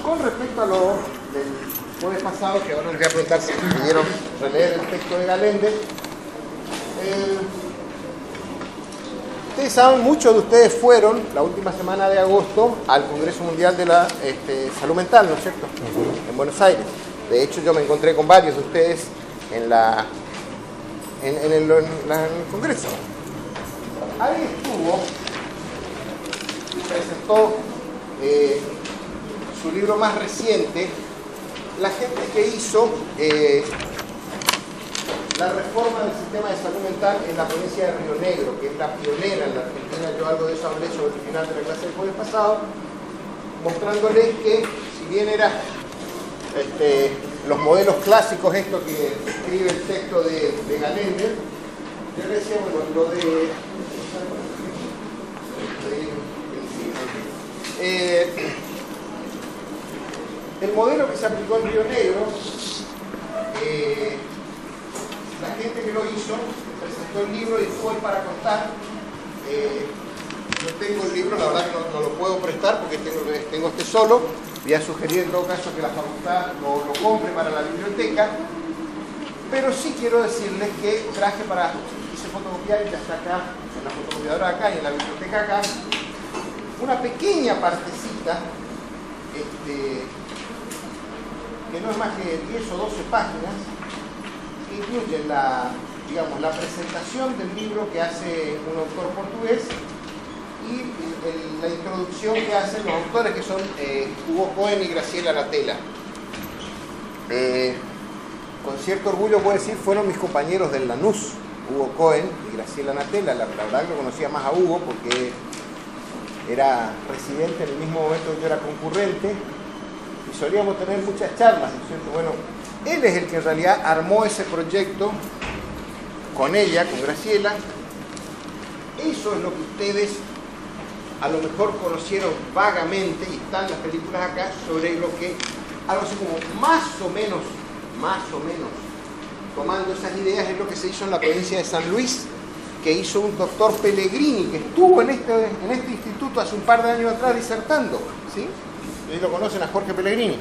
con respecto a lo del jueves pasado, que ahora les voy a preguntar si pudieron releer el texto de Galende. Ustedes saben, muchos de ustedes fueron la última semana de agosto al Congreso Mundial de la Salud Mental, ¿no es cierto? En Buenos Aires. De hecho, yo me encontré con varios de ustedes en el Congreso. Ahí estuvo, presentó su libro más reciente, la gente que hizo la reforma del sistema de salud mental en la provincia de Río Negro, que es la pionera en la Argentina. Yo algo de eso hablé sobre el final de la clase del jueves pasado, mostrándoles que, si bien era los modelos clásicos, esto que escribe el texto de Galende, yo le decía, bueno, lo de el modelo que se aplicó en Río Negro, la gente que lo hizo presentó el libro y fue para contar. No tengo el libro, la verdad que no lo puedo prestar porque tengo este solo. Voy a sugerir en todo caso que la facultad lo compre para la biblioteca, pero sí quiero decirles que traje hice fotocopiar, y ya está acá, en la fotocopiadora acá y en la biblioteca acá, una pequeña partecita, que no es más que 10 o 12 páginas, que incluyen la presentación del libro que hace un autor portugués y la introducción que hacen los autores, que son Hugo Cohen y Graciela Natella. Con cierto orgullo puedo decir, fueron mis compañeros del Lanús, Hugo Cohen y Graciela Natella. La verdad que lo conocía más a Hugo porque era residente en el mismo momento que yo era concurrente y solíamos tener muchas charlas, ¿no es cierto? Bueno, él es el que en realidad armó ese proyecto con ella, con Graciela. Eso es lo que ustedes a lo mejor conocieron vagamente, y están las películas acá, sobre lo que, algo así como más o menos, tomando esas ideas, es lo que se hizo en la provincia de San Luis, que hizo un doctor Pellegrini, que estuvo en este instituto hace un par de años atrás disertando, ¿sí? Ustedes lo conocen a Jorge Pellegrini.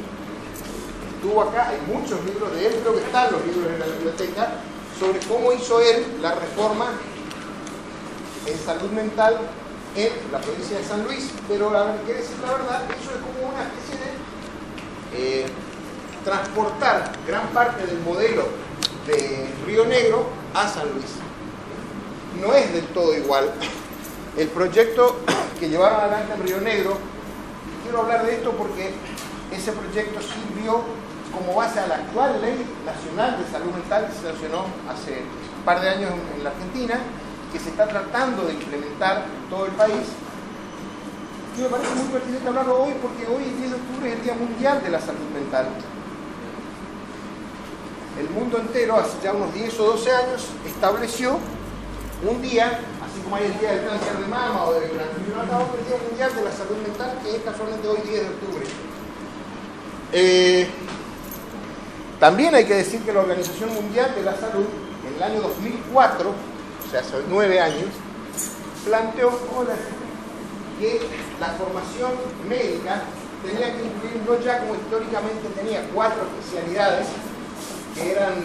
Estuvo acá, hay muchos libros de él, creo que están los libros en la biblioteca, sobre cómo hizo él la reforma en salud mental en la provincia de San Luis. Pero quiero decir la verdad, eso es como una especie de transportar gran parte del modelo de Río Negro a San Luis. No es del todo igual el proyecto que llevaron adelante en Río Negro. Quiero hablar de esto porque ese proyecto sirvió como base a la actual Ley Nacional de Salud Mental, que se sancionó hace un par de años en la Argentina, que se está tratando de implementar en todo el país. Y me parece muy pertinente hablarlo hoy porque hoy, el 10 de octubre, es el Día Mundial de la Salud Mental. El mundo entero, hace ya unos 10 o 12 años, estableció un día, así como hay el Día del Cáncer de Mama o del Cáncer, el Día Mundial de la Salud Mental, que es casualmente hoy 10 de octubre. También hay que decir que la Organización Mundial de la Salud, en el año 2004, o sea, hace 9 años, planteó que la formación médica tenía que incluir, no ya como históricamente tenía 4 especialidades, que eran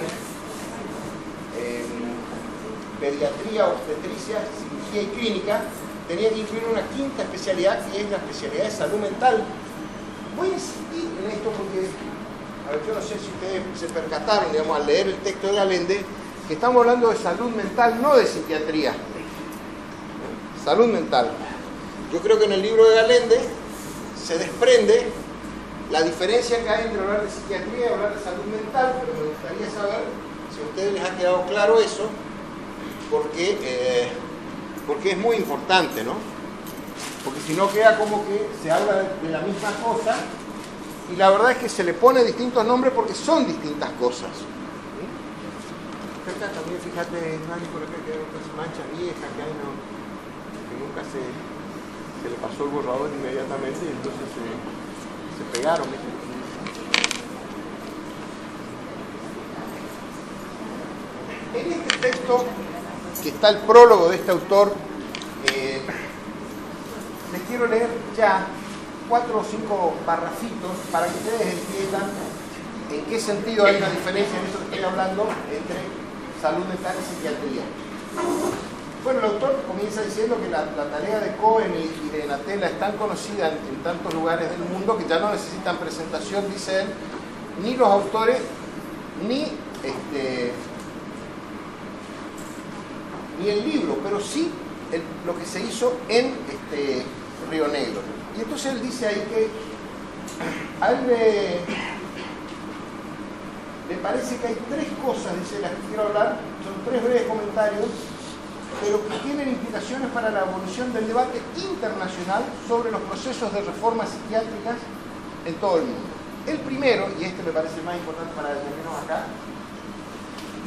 pediatría, obstetricia, cirugía y clínica, tenía que incluir una 5ª especialidad, que es la especialidad de salud mental. Voy a insistir en esto porque, a ver, yo no sé si ustedes se percataron, digamos, al leer el texto de Galende, que estamos hablando de salud mental, no de psiquiatría. Salud mental. Yo creo que en el libro de Galende se desprende la diferencia que hay entre hablar de psiquiatría y hablar de salud mental, pero me gustaría saber si a ustedes les ha quedado claro eso, porque es muy importante, ¿no? Porque si no queda como que se habla de la misma cosa, y la verdad es que se le pone distintos nombres porque son distintas cosas. Acá también, fíjate, Nani, por acá que hay otras manchas viejas que hay, ¿no? Que nunca se le pasó el borrador inmediatamente y entonces se pegaron. En este texto, que está el prólogo de este autor, les quiero leer ya 4 o 5 parrafitos para que ustedes entiendan en qué sentido hay una diferencia en eso que estoy hablando entre salud mental y psiquiatría. Bueno, el autor comienza diciendo que la tarea de Cohen y de Natella es tan conocida en tantos lugares del mundo que ya no necesitan presentación, dice él, ni los autores, ni el libro, pero sí lo que se hizo en Río Negro. Y entonces él dice ahí que a él le parece que hay 3 cosas, dice, las que quiero hablar, son 3 breves comentarios, pero que tienen implicaciones para la evolución del debate internacional sobre los procesos de reformas psiquiátricas en todo el mundo. El primero, y este me parece el más importante para determinarnos acá,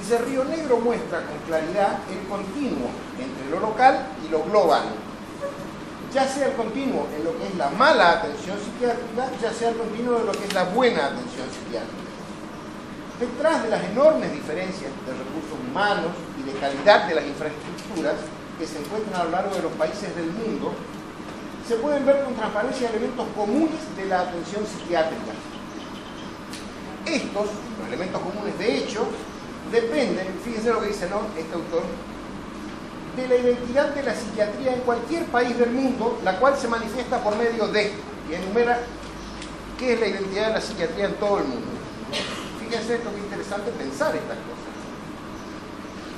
dice, Río Negro muestra con claridad el continuo entre lo local y lo global, ya sea el continuo en lo que es la mala atención psiquiátrica, ya sea el continuo en lo que es la buena atención psiquiátrica. Detrás de las enormes diferencias de recursos humanos y de calidad de las infraestructuras que se encuentran a lo largo de los países del mundo, se pueden ver con transparencia elementos comunes de la atención psiquiátrica. Estos, los elementos comunes de hecho, dependen, fíjense lo que dice, ¿no?, este autor, de la identidad de la psiquiatría en cualquier país del mundo, la cual se manifiesta por medio de, y enumera qué es la identidad de la psiquiatría en todo el mundo. Fíjense esto, que interesante pensar estas cosas.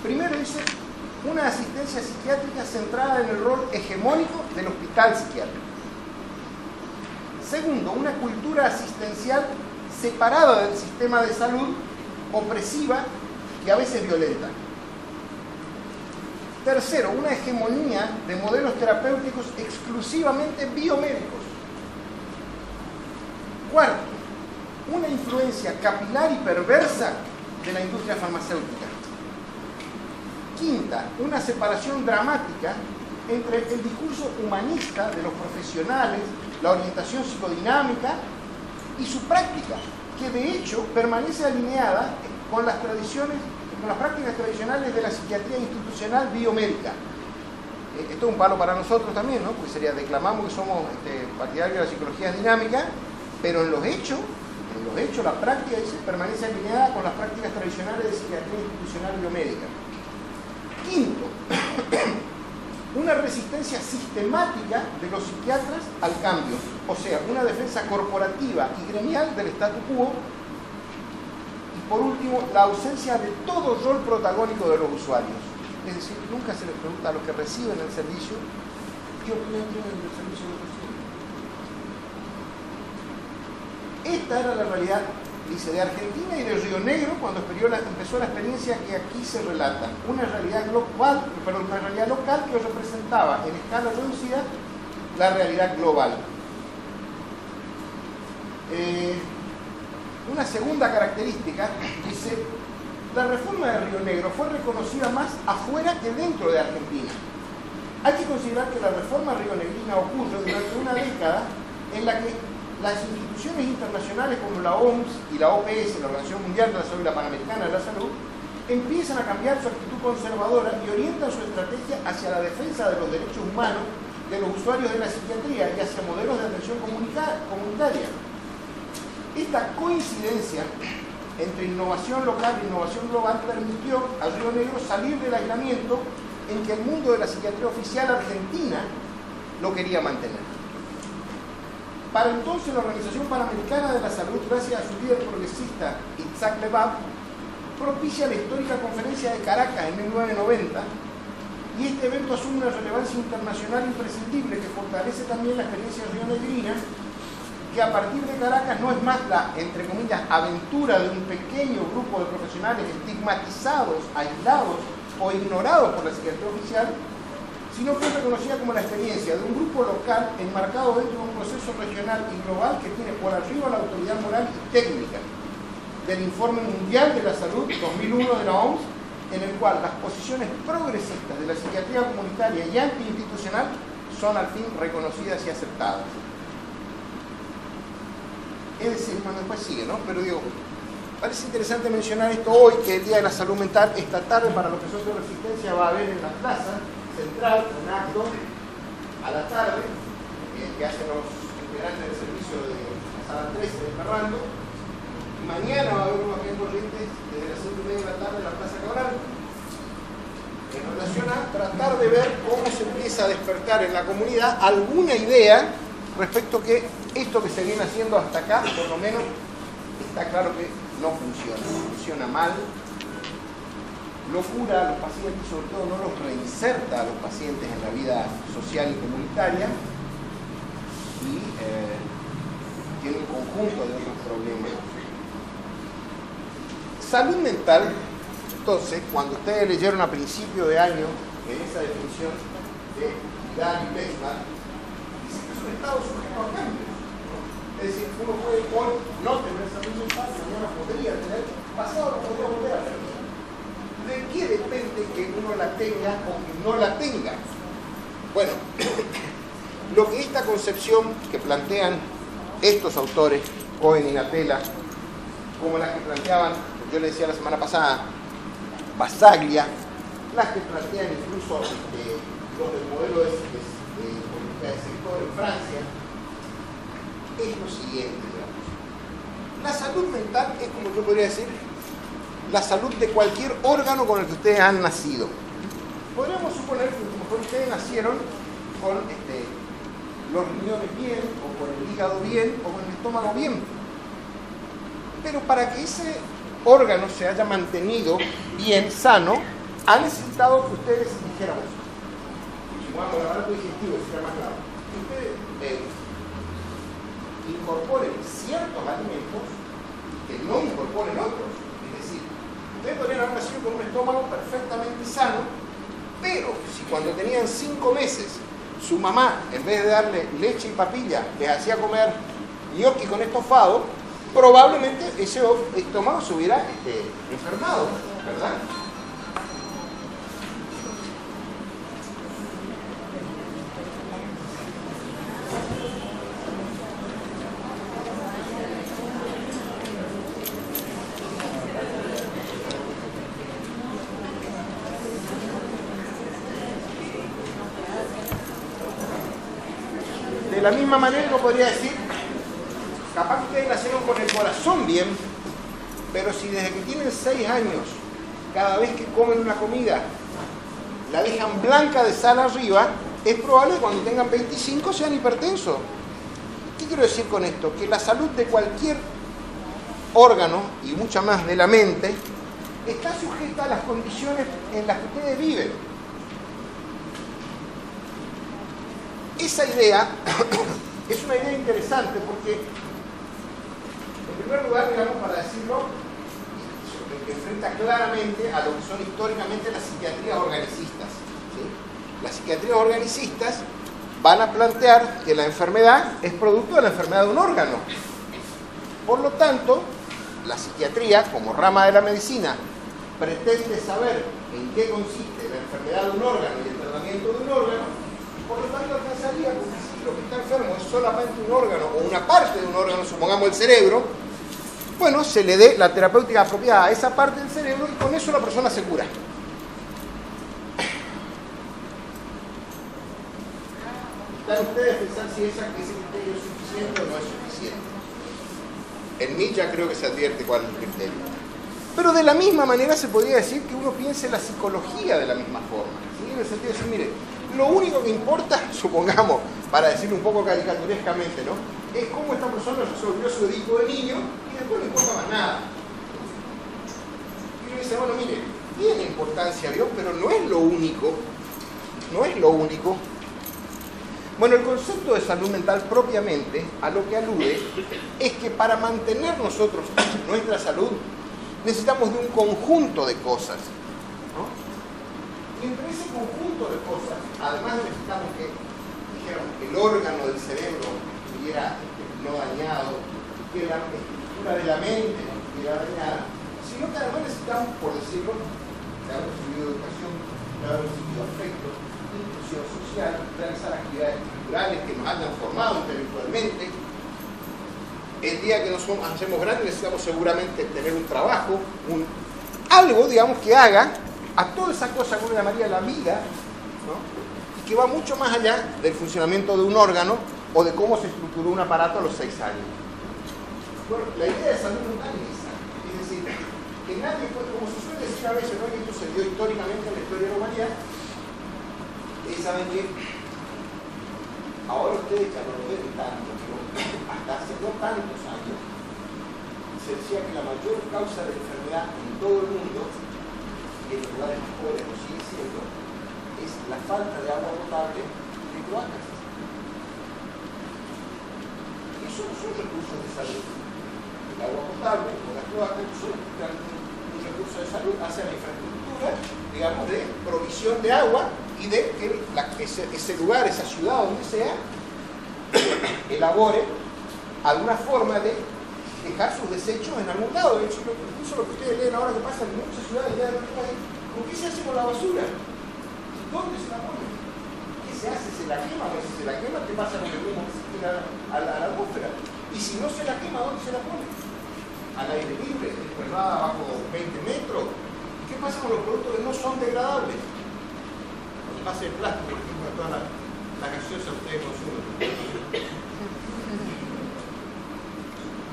Primero dice, una asistencia psiquiátrica centrada en el rol hegemónico del hospital psiquiátrico. Segundo, una cultura asistencial separada del sistema de salud, opresiva y a veces violenta. Tercero, una hegemonía de modelos terapéuticos exclusivamente biomédicos. Cuarto, una influencia capilar y perversa de la industria farmacéutica. Quinta, una separación dramática entre el discurso humanista de los profesionales, la orientación psicodinámica y su práctica, que de hecho permanece alineada con las prácticas tradicionales de la psiquiatría institucional biomédica. Esto es un palo para nosotros también, ¿no? Porque sería, declamamos que somos partidarios de la psicología dinámica, pero en los hechos, la práctica dice, permanece alineada con las prácticas tradicionales de psiquiatría institucional biomédica. Quinto, una resistencia sistemática de los psiquiatras al cambio, o sea, una defensa corporativa y gremial del statu quo. Y por último, la ausencia de todo rol protagónico de los usuarios. Es decir, nunca se les pregunta a los que reciben el servicio qué opinión tienen del servicio que reciben. Esta era la realidad, dice, de Argentina y de Río Negro cuando empezó la experiencia que aquí se relata. Una realidad local que representaba en escala reducida la realidad global. Una segunda característica, dice, la reforma de Río Negro fue reconocida más afuera que dentro de Argentina. Hay que considerar que la reforma rionegrina ocurre durante una década en la que las instituciones internacionales como la OMS y la OPS, la Organización Mundial de la Salud y la Panamericana de la Salud, empiezan a cambiar su actitud conservadora y orientan su estrategia hacia la defensa de los derechos humanos de los usuarios de la psiquiatría y hacia modelos de atención comunitaria. Esta coincidencia entre innovación local e innovación global permitió a Río Negro salir del aislamiento en que el mundo de la psiquiatría oficial argentina lo quería mantener. Para entonces, la Organización Panamericana de la Salud, gracias a su líder progresista Itzhak Lebab, propicia la histórica conferencia de Caracas en 1990, y este evento asume una relevancia internacional imprescindible que fortalece también la experiencia rionegrina, que a partir de Caracas no es más la, entre comillas, aventura de un pequeño grupo de profesionales estigmatizados, aislados o ignorados por la psiquiatría oficial, sino que es reconocida como la experiencia de un grupo local enmarcado dentro de un proceso regional y global que tiene por arriba la autoridad moral y técnica del Informe Mundial de la Salud 2001 de la OMS, en el cual las posiciones progresistas de la psiquiatría comunitaria y antiinstitucional son al fin reconocidas y aceptadas. Es decir, bueno, después sigue, ¿no? Pero digo, parece interesante mencionar esto hoy, que el Día de la Salud Mental, esta tarde, para los que son de Resistencia, va a haber en la plaza central un acto a la tarde que hacen los integrante del servicio de la sala 13 de Ferrando. Y mañana va a haber uno aquí en Corrientes desde las 5:30 de la tarde en la Plaza Cabral, en relación a tratar de ver cómo se empieza a despertar en la comunidad alguna idea respecto a que esto que se viene haciendo hasta acá, por lo menos, está claro que no funciona mal, no cura a los pacientes, sobre todo no los reinserta a los pacientes en la vida social y comunitaria, y tiene un conjunto de otros problemas. Salud mental, entonces, cuando ustedes leyeron a principio de año en esa definición de Vidal y Besman, dice que es un estado sujeto a cambios. Es decir, uno puede hoy no tener salud mental, mañana podría tener, pasado lo podría volver a tener. ¿De qué depende que uno la tenga o que no la tenga? Bueno, lo que esta concepción que plantean estos autores, Cohen y Natella, como las que planteaban, yo le decía la semana pasada, Basaglia, las que plantean incluso los del modelo de política de sector en Francia, es lo siguiente, digamos. La salud mental es, como yo podría decir, la salud de cualquier órgano con el que ustedes han nacido. Podríamos suponer que a lo mejor ustedes nacieron con los riñones bien, o con el hígado bien, o con el estómago bien. Pero para que ese órgano se haya mantenido bien, sano, ha necesitado que ustedes dijéramos, supongamos el aparato digestivo, si sea más claro, que ustedes incorporen ciertos alimentos que no incorporen otros. Es decir, ustedes podrían haber nacido con un estómago perfectamente sano, pero si cuando tenían 5 meses su mamá, en vez de darle leche y papilla, les hacía comer ñoqui con estofado, probablemente ese estómago se hubiera enfermado, ¿verdad? De la misma manera uno podría decir, capaz que ustedes nacieron con el corazón bien, pero si desde que tienen 6 años, cada vez que comen una comida, la dejan blanca de sal arriba, es probable que cuando tengan 25 sean hipertensos. ¿Qué quiero decir con esto? Que la salud de cualquier órgano, y mucha más de la mente, está sujeta a las condiciones en las que ustedes viven. Esa idea es una idea interesante porque, en primer lugar, digamos, para decirlo, enfrenta claramente a lo que son históricamente las psiquiatrías organicistas, ¿sí? Las psiquiatrías organicistas van a plantear que la enfermedad es producto de la enfermedad de un órgano. Por lo tanto, la psiquiatría, como rama de la medicina, pretende saber en qué consiste la enfermedad de un órgano y el tratamiento de un órgano. Por lo tanto, alcanzaría que si lo que está enfermo es solamente un órgano o una parte de un órgano, supongamos el cerebro, bueno, se le dé la terapéutica apropiada a esa parte del cerebro y con eso la persona se cura. ¿Están ustedes a pensar si ese criterio es suficiente o no es suficiente? En mí ya creo que se advierte cuál es el criterio. Pero de la misma manera se podría decir que uno piense la psicología de la misma forma, ¿sí? En el sentido de decir, mire, lo único que importa, supongamos, para decirlo un poco caricaturescamente, ¿no?, es cómo esta persona resolvió su Edipo de niño y después no importa más nada. Y uno dice, bueno, mire, tiene importancia Dios, pero no es lo único. No es lo único. Bueno, el concepto de salud mental propiamente a lo que alude es que para mantener nosotros nuestra salud necesitamos de un conjunto de cosas, ¿no? Y entre ese conjunto de cosas, además necesitamos que, dijéramos, el órgano del cerebro estuviera no dañado, que la estructura de la mente no estuviera dañada, sino que además necesitamos, por decirlo, de haber recibido educación, de haber recibido afecto, inclusión social, realizar actividades culturales que nos hayan formado intelectualmente. El día que nos hacemos grandes necesitamos seguramente tener un trabajo, algo, digamos, que haga a toda esa cosa que uno llamaría la vida, ¿no?, y que va mucho más allá del funcionamiento de un órgano o de cómo se estructuró un aparato a los 6 años. Bueno, la idea de salud mental es esa. Es decir, que nadie puede, como se suele decir a veces, ¿no? Y esto se dio históricamente en la historia de la humanidad, saben que ahora ustedes ya no lo ven tanto, pero hasta hace no tantos años se decía que la mayor causa de enfermedad en todo el mundo, en los lugares más pobres lo sigue siendo, es la falta de agua potable de cloacas. Y eso no son recursos de salud. El agua potable o las cloacas son un recurso de salud hacia la infraestructura, digamos, de provisión de agua y de que ese lugar, esa ciudad, donde sea, elabore alguna forma de dejar sus desechos en algún lado. De hecho, incluso lo que ustedes leen ahora que pasa en muchas ciudades ya de nuestro país, ¿con qué se hace con la basura? ¿Dónde se la pone? ¿Qué se hace? ¿Se la quema? No, si se la quema, ¿qué pasa con el humo que se tira a la atmósfera? Y si no se la quema, ¿dónde se la pone? Al aire libre, enterrada bajo 20 metros. ¿Qué pasa con los productos que no son degradables? Lo que pasa el plástico, por ejemplo, de toda la gaseosa que ustedes consumen.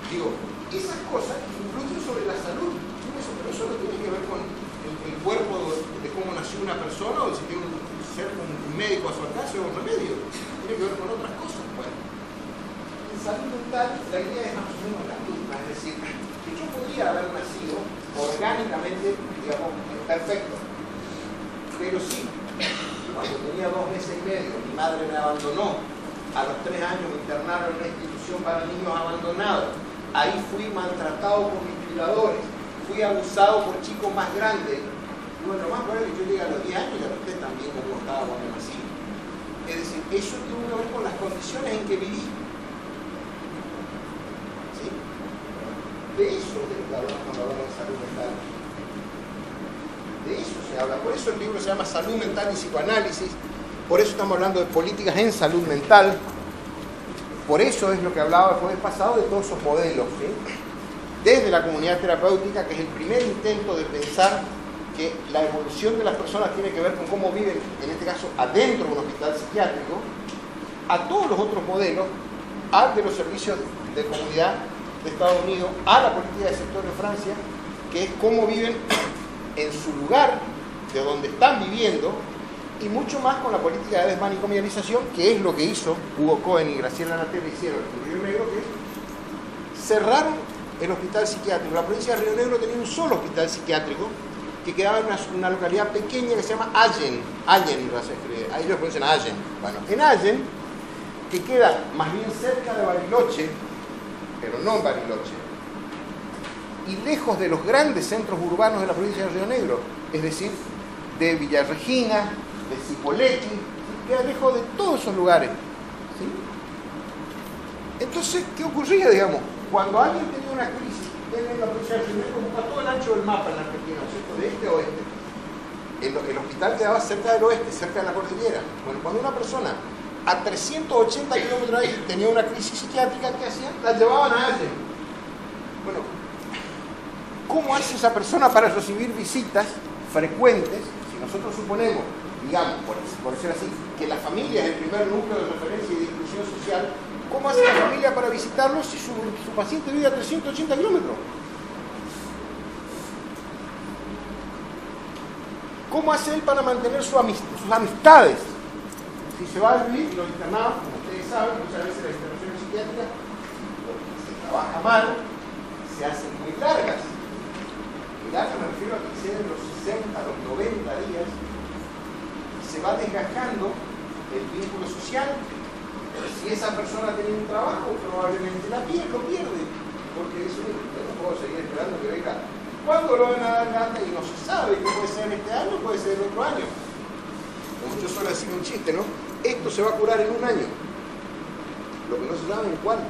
Digo, esas cosas influyen sobre la salud, pero eso no tiene que ver con el cuerpo de cómo nació una persona o de si tiene un médico a su alcance o un remedio. Tiene que ver con otras cosas. Bueno, en salud mental la idea es más o menos la misma, es decir, que yo podría haber nacido orgánicamente, digamos, perfecto, pero sí, cuando tenía 2 meses y medio, mi madre me abandonó, a los 3 años me internaron en una institución para niños abandonados. Ahí fui maltratado por mis cuidadores, fui abusado por chicos más grandes. Y bueno, lo más probable es que yo llegue a los 10 años y a los 3 también como estaba cuando nací. Es decir, eso tiene que ver con las condiciones en que viví. ¿Sí? De eso es de lo que hablamos cuando hablamos de salud mental. De eso se habla. Por eso el libro se llama Salud Mental y Psicoanálisis. Por eso estamos hablando de políticas en salud mental. Por eso es lo que hablaba el jueves pasado de todos esos modelos, ¿sí? Desde la comunidad terapéutica, que es el primer intento de pensar que la evolución de las personas tiene que ver con cómo viven, en este caso, adentro de un hospital psiquiátrico, a todos los otros modelos, al de los servicios de comunidad de Estados Unidos, a la política de sector de Francia, que es cómo viven en su lugar, de donde están viviendo, y mucho más con la política de desmanicomialización, que es lo que hizo Hugo Cohen y Graciela Natera hicieron en Río Negro, que cerraron el hospital psiquiátrico. La provincia de Río Negro tenía un solo hospital psiquiátrico que quedaba en una localidad pequeña que se llama Allen. Allen, ahí lo pronuncian Allen. Bueno, en Allen, que queda más bien cerca de Bariloche, pero no en Bariloche, y lejos de los grandes centros urbanos de la provincia de Río Negro, es decir, de Villa Regina, de Cipolletti, queda lejos de todos esos lugares. ¿Sí? Entonces, ¿qué ocurría, digamos? Cuando alguien tenía una crisis, en la provincia de Río Negro, busca todo el ancho del mapa en la Argentina, ¿no es cierto? De este a oeste. El hospital quedaba cerca del oeste, cerca de la cordillera. Bueno, cuando una persona a 380 kilómetros de ahí tenía una crisis psiquiátrica, ¿qué hacían? La llevaban a alguien. Bueno, ¿cómo hace esa persona para recibir visitas frecuentes? Si nosotros suponemos, digamos, por decir así, que la familia es el primer núcleo de referencia y de inclusión social, ¿cómo hace la familia para visitarlo si su paciente vive a 380 kilómetros? ¿Cómo hace él para mantener sus amistades? Si se va a vivir, los internados, como ustedes saben, muchas veces las internaciones psiquiátricas, porque se trabaja mal, se hacen muy largas. Y largas me refiero a que exceden los 60, los 90 días, se va desgastando el vínculo social. Si esa persona tiene un trabajo, probablemente lo pierde, porque eso no puedo seguir esperando que venga. ¿Cuándo lo van a dar lata? Y no se sabe, que puede ser este año, puede ser el otro año. Como yo suelo decir un chiste, ¿no? Esto se va a curar en un año. Lo que no se sabe en cuándo.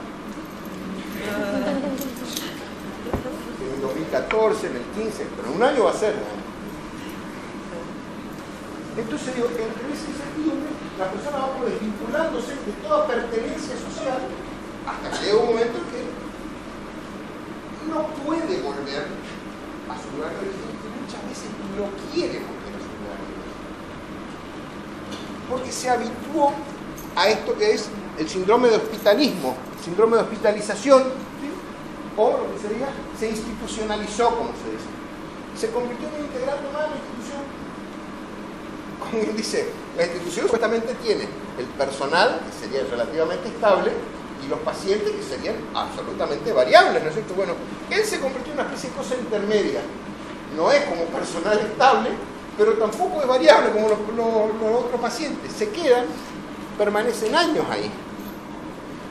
En el 2014, en el 15, pero en un año va a ser, ¿no? Entonces digo, entre ese sentido, la persona va como desvinculándose de toda pertenencia social hasta que llega un momento en que no puede volver a su lugar de origen, que muchas veces no quiere volver a su lugar de origen. Porque se habituó a esto que es el síndrome de hospitalismo, el síndrome de hospitalización, ¿sí? O lo que sería, se institucionalizó, como se dice. Se convirtió en un integrante más de la institución. Como bien dice, la institución supuestamente tiene el personal, que sería relativamente estable, y los pacientes, que serían absolutamente variables, ¿no es cierto? Bueno, él se convirtió en una especie de cosa intermedia. No es como personal estable, pero tampoco es variable como los otros pacientes. Se quedan, permanecen años ahí.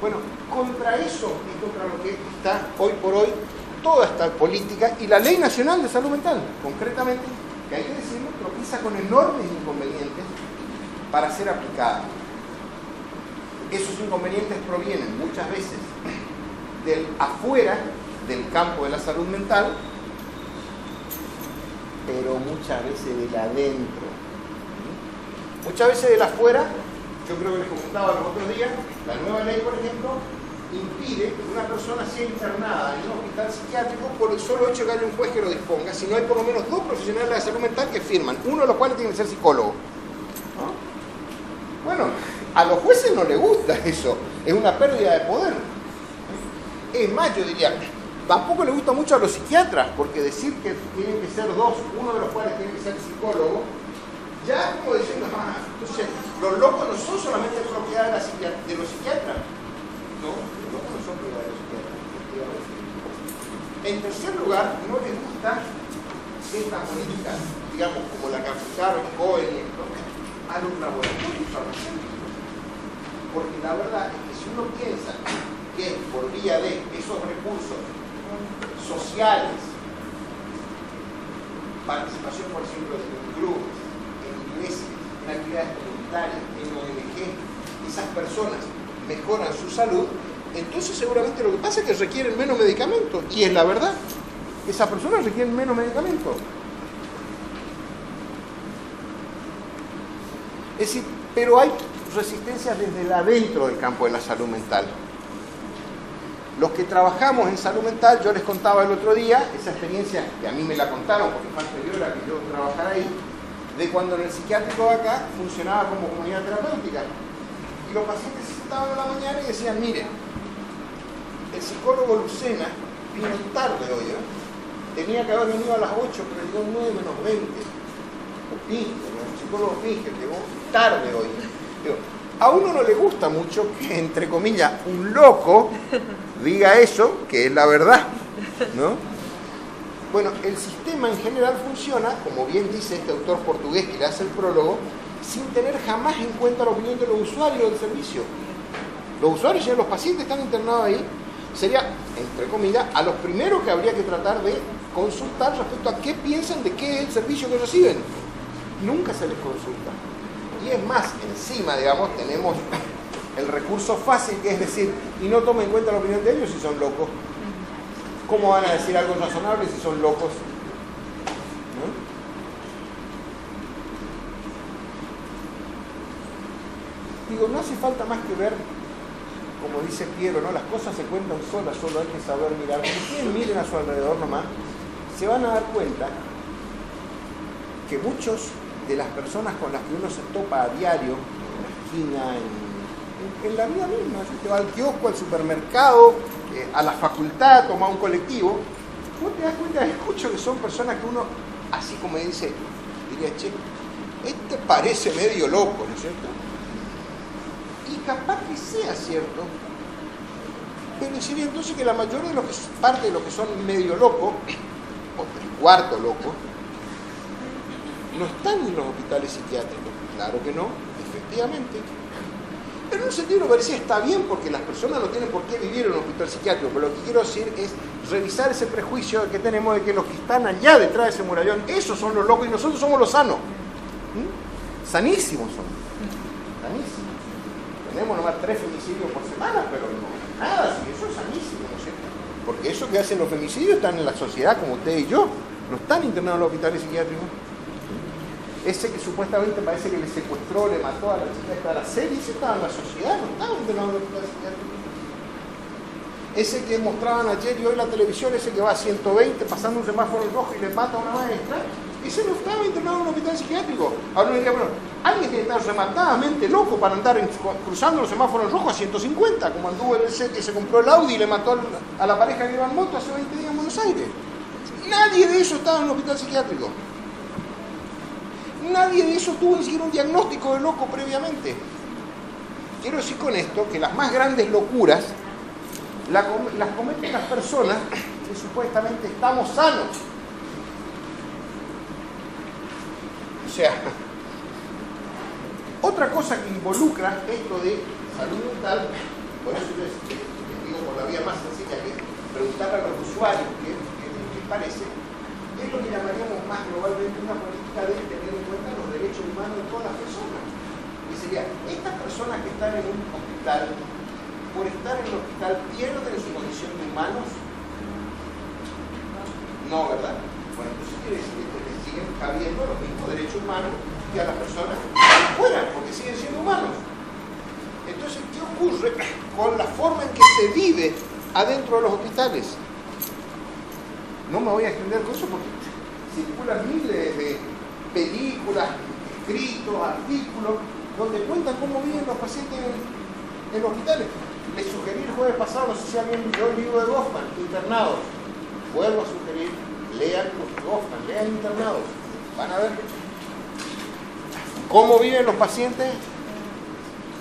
Bueno, contra eso y contra lo que está hoy por hoy toda esta política y la Ley Nacional de Salud Mental, concretamente, que hay que decirlo, tropieza con enormes inconvenientes para ser aplicada. Esos inconvenientes provienen muchas veces del afuera del campo de la salud mental, pero muchas veces del adentro. Muchas veces del afuera, yo creo que les comentaba los otros días, la nueva ley, por ejemplo, impide que una persona sea internada en un hospital psiquiátrico por el solo hecho de que haya un juez que lo disponga, si no hay por lo menos 2 profesionales de la salud mental que firman, uno de los cuales tiene que ser psicólogo. ¿No? Bueno, a los jueces no les gusta eso, es una pérdida de poder. Es más, yo diría, tampoco le gusta mucho a los psiquiatras, porque decir que tienen que ser 2, uno de los cuales tiene que ser psicólogo, ya como diciendo, entonces, los locos no son solamente propiedad de los psiquiatras. No, los locos no son propiedad de los psiquiatras, efectivamente. En tercer lugar, no les gusta esta política, digamos, como la que aplicaron Cohen y esto, a los laboratorios farmacéuticos. Porque la verdad es que si uno piensa que por vía de esos recursos sociales, participación, por ejemplo, en grupos, en iglesias, en actividades comunitarias, en ONG, esas personas mejoran su salud, entonces seguramente lo que pasa es que requieren menos medicamentos. Y es la verdad, esas personas requieren menos medicamentos. Es decir, pero hay resistencias desde adentro del campo de la salud mental. Los que trabajamos en salud mental, yo les contaba el otro día, esa experiencia que a mí me la contaron porque fue anterior a que yo trabajara ahí, de cuando en el psiquiátrico de acá funcionaba como comunidad terapéutica. Y los pacientes se sentaban a la mañana y decían, mire, el psicólogo Lucena vino tarde hoy, tenía que haber venido a las 8, pero llegó 9 menos 20. El psicólogo finge, llegó tarde hoy. Digo, a uno no le gusta mucho que, entre comillas, un loco diga eso, que es la verdad, ¿no? Bueno, el sistema en general funciona, como bien dice este autor portugués que le hace el prólogo, sin tener jamás en cuenta la opinión de los usuarios del servicio. Los usuarios, ya los pacientes están internados ahí, sería, entre comillas, a los primeros que habría que tratar de consultar respecto a qué piensan de qué es el servicio que reciben. Nunca se les consulta. Y es más, encima, digamos, tenemos el recurso fácil, que es decir, y no tomen en cuenta la opinión de ellos si son locos. ¿Cómo van a decir algo razonable si son locos? ¿No? Digo, no hace falta más que ver, como dice Piero, ¿no? Las cosas se cuentan solas, solo hay que saber mirar. Si ustedes miren a su alrededor nomás, se van a dar cuenta que muchos de las personas con las que uno se topa a diario, en la esquina, en la vida misma, te va al kiosco, al supermercado, a la facultad, a tomar un colectivo, vos te das cuenta, escucho que son personas que uno, así como dice, diría, che, este parece medio loco, ¿no es cierto? Y capaz que sea cierto, pero sería entonces que la mayoría de los que parte de los que son medio locos, o 3/4 locos, no están en los hospitales psiquiátricos. Claro que no, efectivamente. Pero en un sentido me parecía está bien porque las personas no tienen por qué vivir en un hospital psiquiátrico, pero lo que quiero decir es revisar ese prejuicio que tenemos de que los que están allá detrás de ese murallón, esos son los locos y nosotros somos los sanos. Sanísimos son. Sanísimos. Tenemos nomás 3 femicidios por semana, pero no nada, sí, eso es sanísimo, ¿no es cierto? Porque eso que hacen los femicidios están en la sociedad como usted y yo, no están internados en los hospitales psiquiátricos. Ese que supuestamente parece que le secuestró, le mató a la chica esta de la serie, ese estaba en la sociedad, no estaba internado en los hospitales psiquiátricos. Ese que mostraban ayer y hoy en la televisión, ese que va a 120 pasando un semáforo rojo y le mata a una maestra, Ese no estaba internado en un hospital psiquiátrico. Ahora uno diría, bueno, alguien tiene que estar rematadamente loco para andar cruzando los semáforos rojos a 150, como anduvo el set que se compró el Audi y le mató a la pareja que iba en moto hace 20 días en Buenos Aires. Nadie de eso estaba en un hospital psiquiátrico. Nadie de eso tuvo ni siquiera un diagnóstico de loco previamente. Quiero decir con esto que las más grandes locuras las cometen las personas que supuestamente estamos sanos. O sea, otra cosa que involucra esto de salud mental, por eso yo les digo por la vía más sencilla, que es preguntar a los usuarios qué les parece, es lo que llamaríamos más globalmente una política de tener en cuenta los derechos humanos de todas las personas. Y sería, estas personas que están en un hospital, por estar en el hospital, ¿pierden su condición de humanos? No, ¿verdad? Bueno, entonces quiere decir que les siguen habiendo los mismos derechos humanos que a las personas fuera, porque siguen siendo humanos. Entonces, ¿qué ocurre con la forma en que se vive adentro de los hospitales? No me voy a extender con eso porque circulan miles de películas, escritos, artículos, donde cuentan cómo viven los pacientes en los hospitales. Les sugerí el jueves pasado, no sé si alguien leyó el libro de Goffman, Internados. Vuelvo a sugerir, lean Goffman, lean Internados. Van a ver cómo viven los pacientes.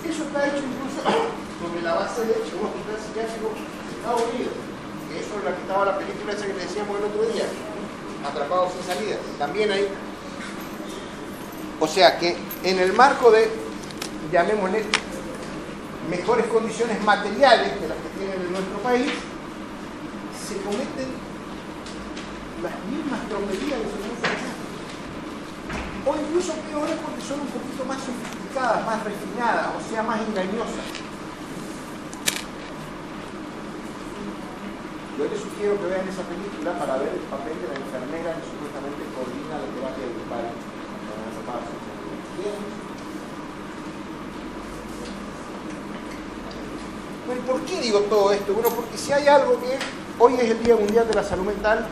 Eso está hecho incluso sobre la base de un hospital psiquiátrico de Estados Unidos. Que eso es la que estaba la película esa que le decíamos el otro día, Atrapados sin salida. También hay. O sea que en el marco de, llamémosle, mejores condiciones materiales que las que tienen en nuestro país, se cometen las mismas tropelías que se cometen allá. O incluso peores porque son un poquito más sofisticadas, más refinadas, o sea, más engañosas. Yo les sugiero que vean esa película para ver el papel de la enfermera que supuestamente coordina la terapia grupal. Bueno, ¿por qué digo todo esto? Bueno, porque si hay algo que hoy es el Día Mundial de la Salud Mental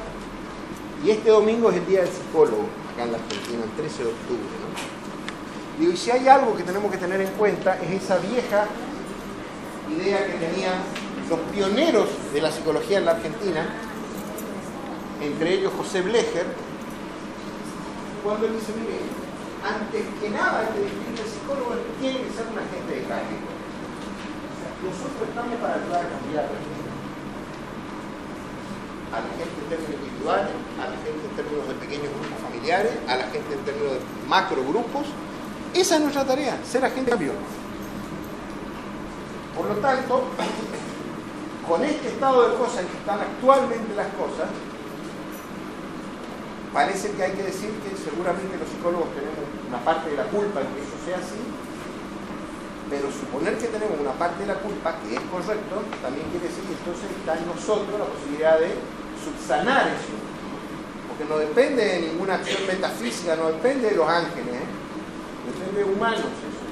y este domingo es el Día del Psicólogo acá en la Argentina, el 13 de octubre, ¿no? Digo, y si hay algo que tenemos que tener en cuenta es esa vieja idea que tenían los pioneros de la psicología en la Argentina, entre ellos José Blecher, cuando él dice, mire, antes que nada, antes de definir el psicólogo, tiene que ser un agente de cambio. O sea, nosotros estamos para ayudar a cambiar a la gente en términos individuales, a la gente en términos de pequeños grupos familiares, a la gente en términos de macrogrupos. Esa es nuestra tarea, ser agente de cambio. Por lo tanto, con este estado de cosas en que están actualmente las cosas, parece que hay que decir que seguramente los psicólogos tenemos una parte de la culpa en que eso sea así, pero suponer que tenemos una parte de la culpa que es correcto, también quiere decir que entonces está en nosotros la posibilidad de subsanar eso, porque no depende de ninguna acción metafísica, no depende de los ángeles, depende de humanos eso.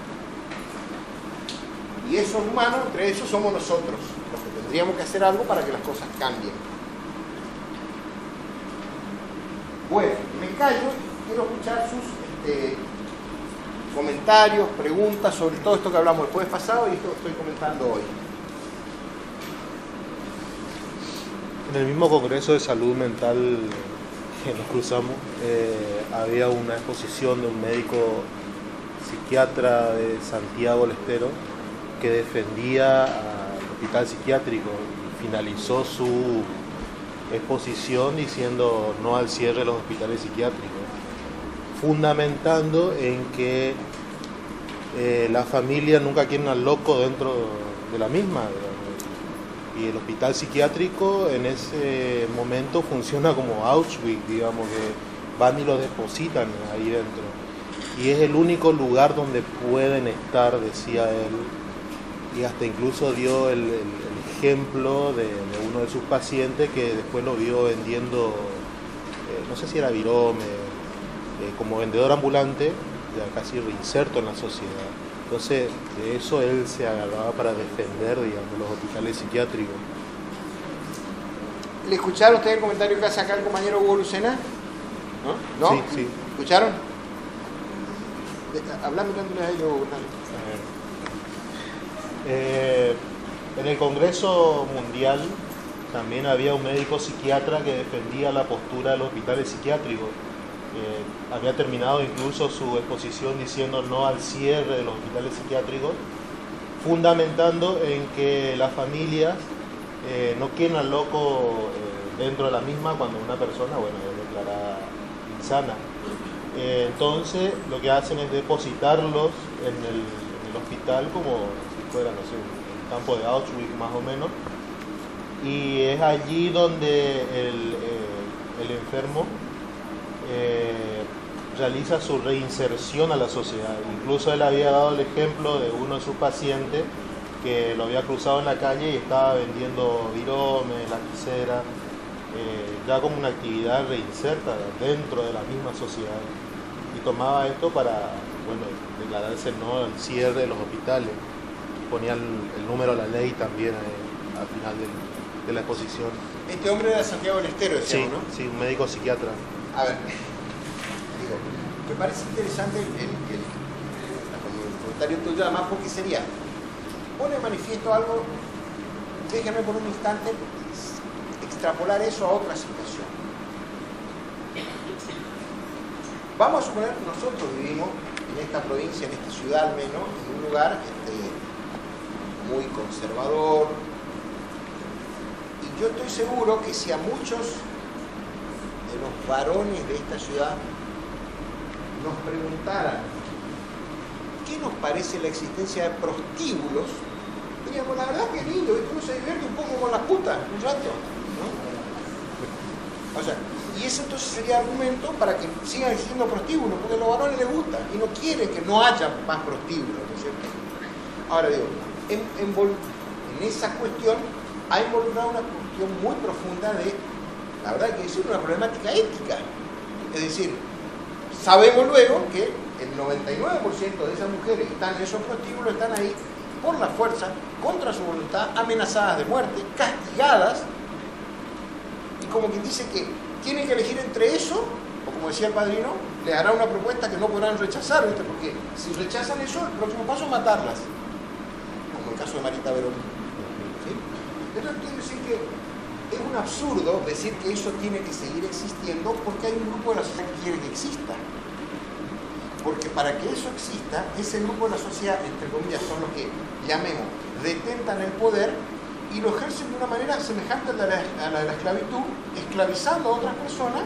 Y esos humanos, entre ellos somos nosotros, los que tendríamos que hacer algo para que las cosas cambien. Bueno, me callo, quiero escuchar sus comentarios, preguntas sobre todo esto que hablamos el jueves pasado y esto que estoy comentando hoy. En el mismo Congreso de Salud Mental que nos cruzamos, había una exposición de un médico psiquiatra de Santiago del Estero que defendía al hospital psiquiátrico y finalizó su exposición diciendo no al cierre de los hospitales psiquiátricos, fundamentando en que la familia nunca quiere al loco dentro de la misma, y el hospital psiquiátrico en ese momento funciona como Auschwitz, digamos, que van y lo depositan ahí dentro y es el único lugar donde pueden estar, decía él, y hasta incluso dio el ejemplo de uno de sus pacientes que después lo vio vendiendo, no sé si era virome, como vendedor ambulante, ya casi reinserto en la sociedad. Entonces, de eso él se agarraba para defender, digamos, los hospitales psiquiátricos. ¿Le escucharon ustedes el comentario que hace acá el compañero Hugo Lucena? ¿No? Sí, sí. ¿Escucharon? Habla mirándole a ellos. En el Congreso Mundial también había un médico psiquiatra que defendía la postura de los hospitales psiquiátricos. Había terminado incluso su exposición diciendo no al cierre de los hospitales psiquiátricos, fundamentando en que las familias no queden al loco dentro de la misma cuando una persona, bueno, es declarada insana. Entonces lo que hacen es depositarlos en el hospital como si fuera, no sé, un campo de Auschwitz más o menos, y es allí donde el enfermo realiza su reinserción a la sociedad. Incluso él había dado el ejemplo de uno de sus pacientes que lo había cruzado en la calle y estaba vendiendo viromes, lapiceras, ya como una actividad reinserta dentro de la misma sociedad. Y tomaba esto para, bueno, declararse no al cierre de los hospitales. Ponía el número de la ley también al final de la exposición. Este hombre era Santiago del Estero, decíamos, Sí, ¿no? sí, un médico psiquiatra. A ver, digo, me parece interesante el comentario tuyo, además porque sería, pone de manifiesto algo, déjame por un instante extrapolar eso a otra situación. Vamos a suponer que nosotros vivimos en esta provincia, en esta ciudad al menos, en un lugar muy conservador, y yo estoy seguro que si a muchos de los varones de esta ciudad nos preguntaran qué nos parece la existencia de prostíbulos, diríamos, la verdad que lindo, uno se divierte un poco con las putas, un rato, ¿no? O sea, y ese entonces sería argumento para que sigan existiendo prostíbulos, porque a los varones les gusta y no quieren que no haya más prostíbulos, ¿no es cierto? Ahora digo, en esa cuestión ha involucrado una cuestión muy profunda de, la verdad hay que decir, una problemática ética. Es decir, sabemos luego que el 99% de esas mujeres que están en esos prostíbulos están ahí por la fuerza, contra su voluntad, amenazadas de muerte, castigadas, y como quien dice que tienen que elegir entre eso, o como decía el padrino, les hará una propuesta que no podrán rechazar, ¿viste? Porque si rechazan eso, el próximo paso es matarlas, como el caso de Marita Verón. ¿Sí? Entonces quiero decir que es un absurdo decir que eso tiene que seguir existiendo porque hay un grupo de la sociedad que quiere que exista. Porque para que eso exista, ese grupo de la sociedad, entre comillas, son los que, llamemos, detentan el poder y lo ejercen de una manera semejante a la de la esclavitud, esclavizando a otras personas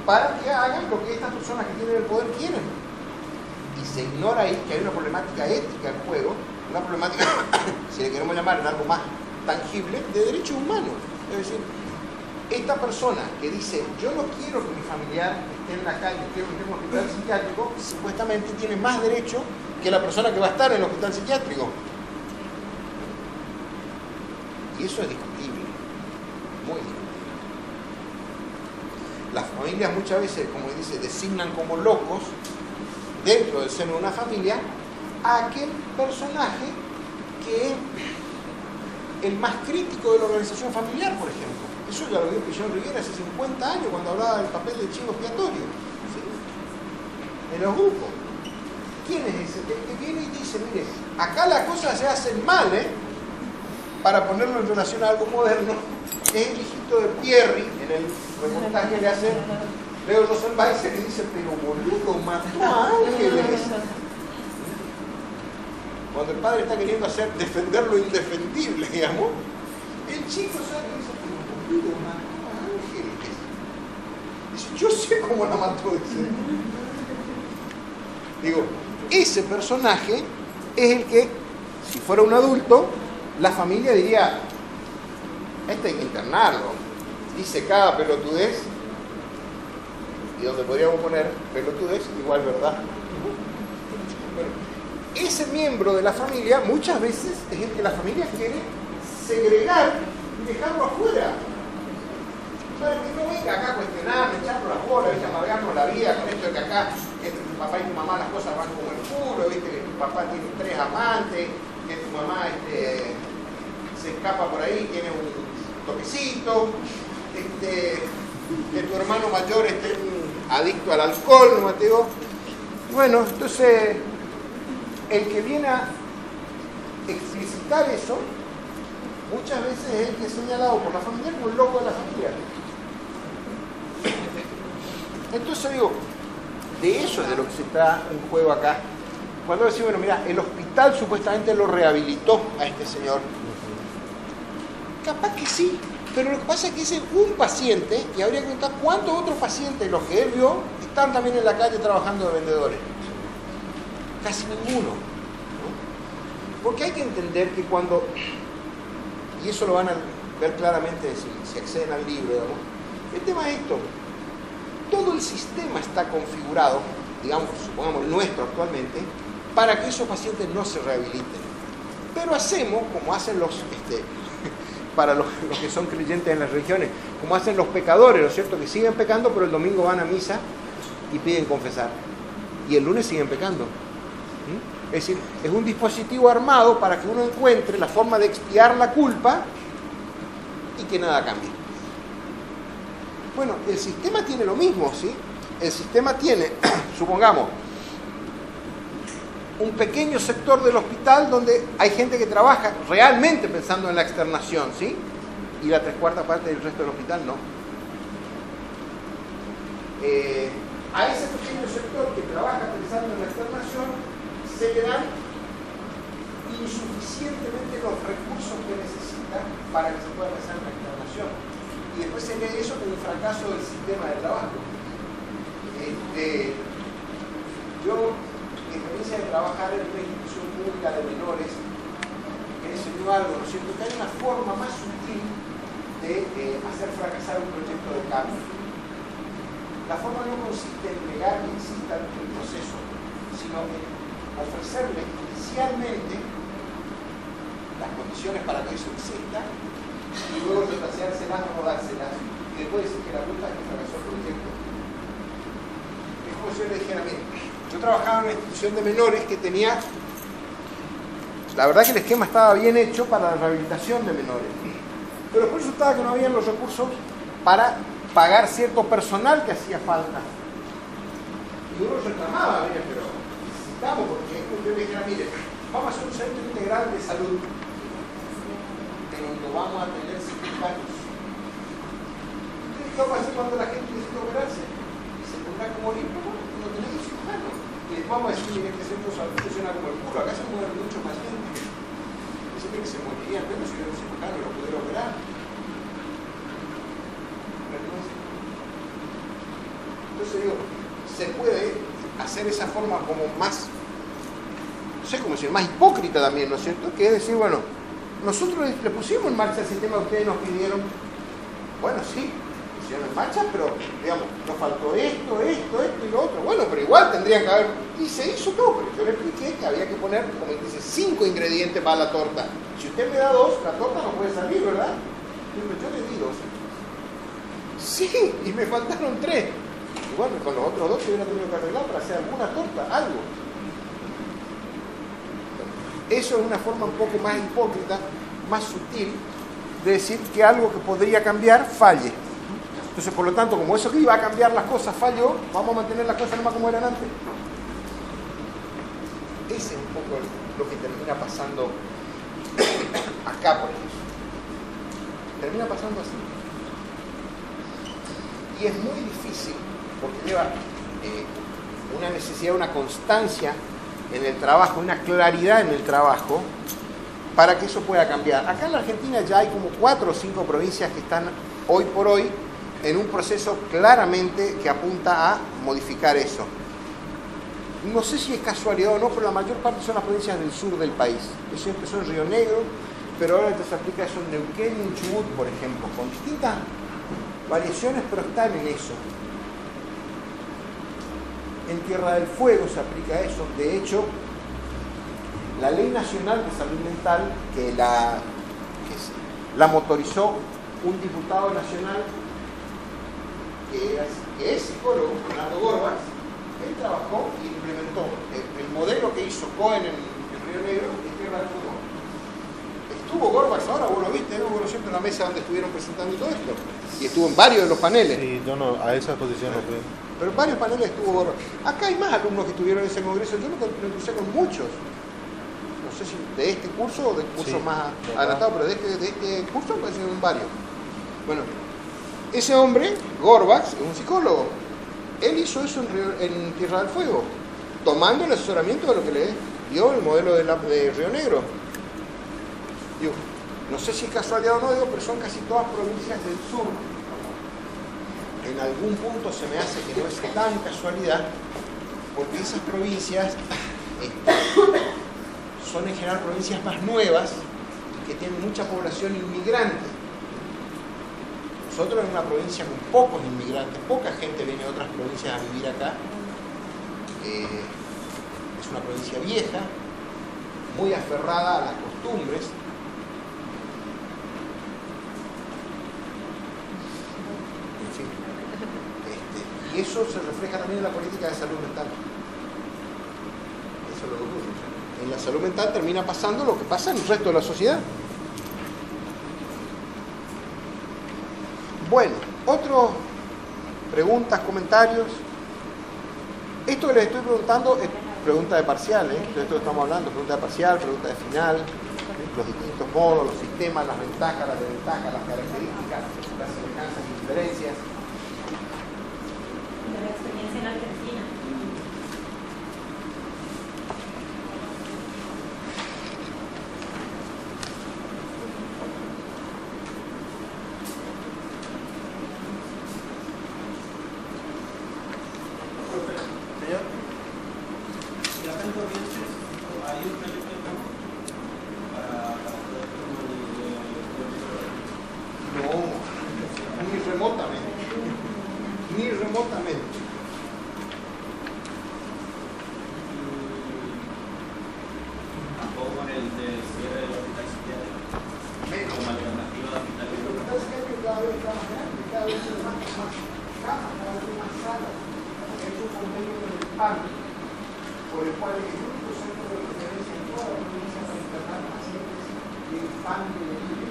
para que hagan lo que estas personas que tienen el poder quieren. Y se ignora ahí que hay una problemática ética en juego, una problemática, si le queremos llamar en algo más tangible, de derechos humanos. Es decir, esta persona que dice, yo no quiero que mi familiar esté en la calle, quiero que esté en un hospital psiquiátrico, supuestamente tiene más derecho que la persona que va a estar en el hospital psiquiátrico. Y eso es discutible, muy discutible. Las familias muchas veces, como dice, designan como locos, dentro del seno de una familia, a aquel personaje que es el más crítico de la organización familiar, por ejemplo. Eso ya lo vio Pillón Rivera hace 50 años cuando hablaba del papel del chivo expiatorio, ¿sí? En los grupos. ¿Quién es ese? El que viene y dice, mire, acá las cosas se hacen mal, para ponerlo en relación a algo moderno, es el hijito de Pierri, en el reportaje que le hace Leo Rosenweiser, que dice, pero boludo, mató a Ángeles. Cuando el padre está queriendo defender lo indefendible, digamos, el chico sabe que dice, pero boludo, mató a Ángeles. Dice, yo sé cómo la mató, dice. Digo, ese personaje es el que, si fuera un adulto, la familia diría, este hay que internarlo, dice cada pelotudez, y donde podríamos poner pelotudez, igual verdad. Bueno, ese miembro de la familia muchas veces es el que la familia quiere segregar y dejarlo afuera. Para que no venga acá a cuestionarme, echarlo las bolas, amargarnos la vida con esto de que acá tu papá y tu mamá las cosas van como el culo, ¿viste? Que tu papá tiene 3 amantes, que tu mamá se escapa por ahí, tiene un toquecito, que tu hermano mayor esté adicto al alcohol, Mateo. Bueno, entonces, el que viene a explicitar eso, muchas veces es el que es señalado por la familia como el loco de la familia. Entonces digo, de eso es de lo que se está en juego acá. Cuando decimos, bueno, mira, el hospital supuestamente lo rehabilitó a este señor. Capaz que sí, pero lo que pasa es que ese es un paciente y habría que preguntar cuántos otros pacientes, los que él vio, están también en la calle trabajando de vendedores. Casi ninguno, ¿no? Porque hay que entender que cuando, y eso lo van a ver claramente si acceden al libro, ¿no? El tema es esto: todo el sistema está configurado, digamos, supongamos nuestro actualmente, para que esos pacientes no se rehabiliten. Pero hacemos, como hacen los, para los que son creyentes en las religiones, como hacen los pecadores, ¿no es cierto? Que siguen pecando, pero el domingo van a misa y piden confesar. Y el lunes siguen pecando. ¿Mm? Es decir, es un dispositivo armado para que uno encuentre la forma de expiar la culpa y que nada cambie. Bueno, el sistema tiene lo mismo, ¿sí? El sistema tiene, supongamos, un pequeño sector del hospital donde hay gente que trabaja realmente pensando en la externación, ¿sí? Y la 3/4 parte del resto del hospital no. A ese pequeño sector que trabaja pensando en la externación se le dan insuficientemente los recursos que necesita para que se pueda pensar en la externación. Y después se lee eso como un fracaso del sistema de trabajo. Yo, mi experiencia de trabajar en una institución pública de menores, me enseñó algo, ¿no es cierto? Que hay una forma más sutil de hacer fracasar un proyecto de cambio. La forma no consiste en negar que exista el proceso, sino en ofrecerle inicialmente las condiciones para que eso exista y luego rechazárselas o no dárselas y después decir que la culpa es que fracasó el proyecto. Es como si yo le dijera, mire, yo trabajaba en una institución de menores que tenía, la verdad que el esquema estaba bien hecho para la rehabilitación de menores, pero después resultaba que no habían los recursos para pagar cierto personal que hacía falta. Y uno reclamaba, mire, pero necesitamos, porque yo le dijera, mire, vamos a hacer un centro integral de salud, pero lo vamos a tener cirujanos. ¿Qué vamos a hacer cuando la gente necesita operarse? ¿Se tendrá que morir? No tenemos cirujanos. Y les vamos a decir, mire, este centro funciona como el culo, acá se mueren muchos pacientes. Dice que se morirían menos si hubiera un cirujano y lo pudiera operar. Entonces digo, se puede hacer esa forma como más, no sé cómo decir, más hipócrita también, ¿no es cierto? Que es decir, bueno, nosotros le pusimos en marcha el sistema que ustedes nos pidieron. Bueno, sí, pusieron en marcha, pero digamos, nos faltó esto y lo otro. Bueno, pero igual tendrían que haber, y se hizo todo, pero yo le expliqué que había que poner, como dice, 5 ingredientes para la torta. Si usted me da 2, la torta no puede salir, ¿verdad? Yo le di 2. Sí, y me faltaron 3. Y bueno, con los otros 2 se hubiera tenido que arreglar para hacer alguna torta, algo. Eso es una forma un poco más hipócrita, más sutil, de decir que algo que podría cambiar falle. Entonces, por lo tanto, como eso que iba a cambiar las cosas falló, vamos a mantener las cosas nomás como eran antes. Ese es un poco lo que termina pasando acá, por ejemplo. Termina pasando así. Y es muy difícil, porque lleva una necesidad, una constancia en el trabajo, una claridad en el trabajo, para que eso pueda cambiar. Acá en la Argentina ya hay como 4 o 5 provincias que están hoy por hoy en un proceso claramente que apunta a modificar eso. No sé si es casualidad o no, pero la mayor parte son las provincias del sur del país. Eso empezó en Río Negro, pero ahora se aplica eso en Neuquén y en Chubut, por ejemplo, con distintas variaciones, pero están en eso. En Tierra del Fuego se aplica eso. De hecho, la Ley Nacional de Salud Mental, que la motorizó un diputado nacional que es psicólogo, Leonardo Gorbas, él trabajó y implementó el modelo que hizo Cohen en Río Negro en Tierra del Fuego. Estuvo Gorbas ahora, vos lo viste, ¿no? Vos lo siempre en la mesa donde estuvieron presentando todo esto. Y estuvo en varios de los paneles. Sí, yo no, a esa posición no fui. pero en varios paneles estuvo Gorbach. Acá hay más alumnos que estuvieron en ese congreso, yo me crucé con muchos. No sé si de este curso o de cursos Sí, más de acá. adelantados, pero de este curso me parecieron varios. Bueno, ese hombre, Gorbach, es un psicólogo. Él hizo eso en Tierra del Fuego, tomando el asesoramiento de lo que le dio el modelo de Río Negro. Digo, no sé si es casualidad o no, digo, pero son casi todas provincias del sur. En algún punto se me hace que no es tan casualidad, porque esas provincias son en general provincias más nuevas y que tienen mucha población inmigrante. Nosotros en una provincia con pocos inmigrantes, poca gente viene de otras provincias a vivir acá. Es una provincia vieja, muy aferrada a las costumbres. En fin. Y eso se refleja también en la política de salud mental. Eso es lo que ocurre. En la salud mental termina pasando lo que pasa en el resto de la sociedad. Bueno, otras preguntas, comentarios. Esto que les estoy preguntando es pregunta de parcial, ¿eh? De esto que estamos hablando, pregunta de parcial, pregunta de final, los distintos modos, los sistemas, las ventajas, las desventajas, las características, las semejanzas y diferencias. De la experiencia en Argentina. Señor, ya acá en Corrientes hay un proyecto de campo para poder No, ni remotamente. Ni remotamente. tampoco con el de cierre del hospital psiquiátrico como alternativa de hospital Lo que pasa es que cada vez está más grande, cada vez tiene más camas, cada vez más salas. Es un convenio con el PAN, por el cual es el único centro de referencia en toda la provincia para internar pacientes del PAN de Bolivia.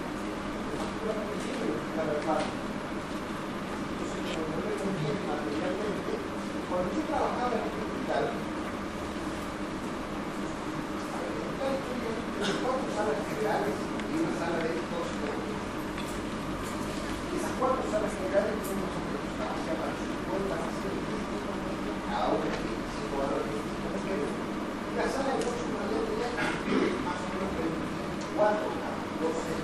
Particularmente tiene el hospital del PAN. Entonces, cuando no le conviene materialmente, cuando yo trabajaba en este hospital, tiene 4 salas generales y una sala de toxicología. Esas 4 salas generales son más o menos hacia para 50 pacientes, cada una de 25 valores distintos. Y la sala de toxicología tenía más o menos 24 camas, 12.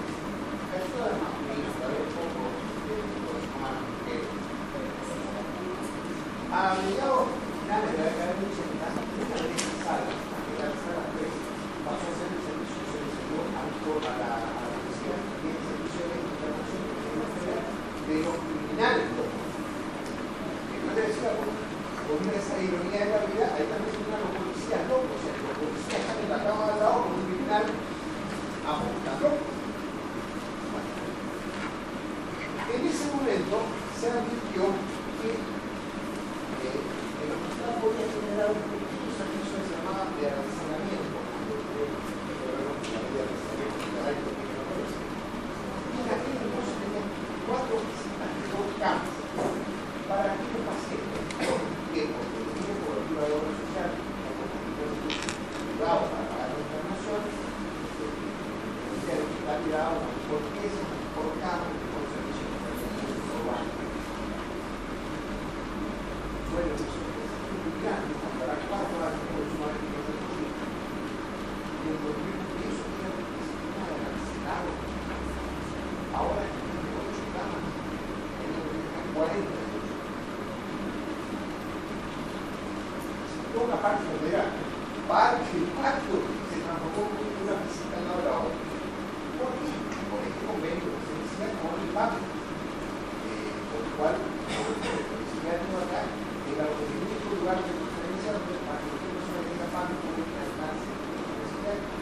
Casi todas masculinas, tal vez poco más mujeres. A mediados finales de la década de 80, una de esas salas, que era la sala 3, pasó a ser el servicio que se le enseñó a la policía, y el servicio de internación de los criminales locos. Después de decir, con esa ironía de la vida, ahí también se los policías locos, o sea, los policías están en la cama de al lado con un criminal apuntando. Bueno. En ese momento se advirtió que el hospital podía generar un pequeño servicio que se llamaba de almacenamiento. Y en aquel entonces tenían 4 visitas de 2 camas para aquellos pacientes que porque tenían cobertura de obra social, privado para pagar la internación, el hospital le daba una mejor pieza, una mejor cama, un mejor servicio de tratamiento urbano. Bueno, eso es muy grande, para 4 años aproximadamente no se podía. Y en 2010 eso era disciplina de cancelado. Ahora tiene 8 camas, en el 40. Toda una parte donde era parque, el pacto, se transformó en una visita al lado de la otra. ¿Por qué? Por este convenio que se decía con el pacto, por el cual el psiquiátrico acá era los únicos lugares de referencia donde para que cualquier persona que tenga pacto puede tratarse con el psiquiátrico.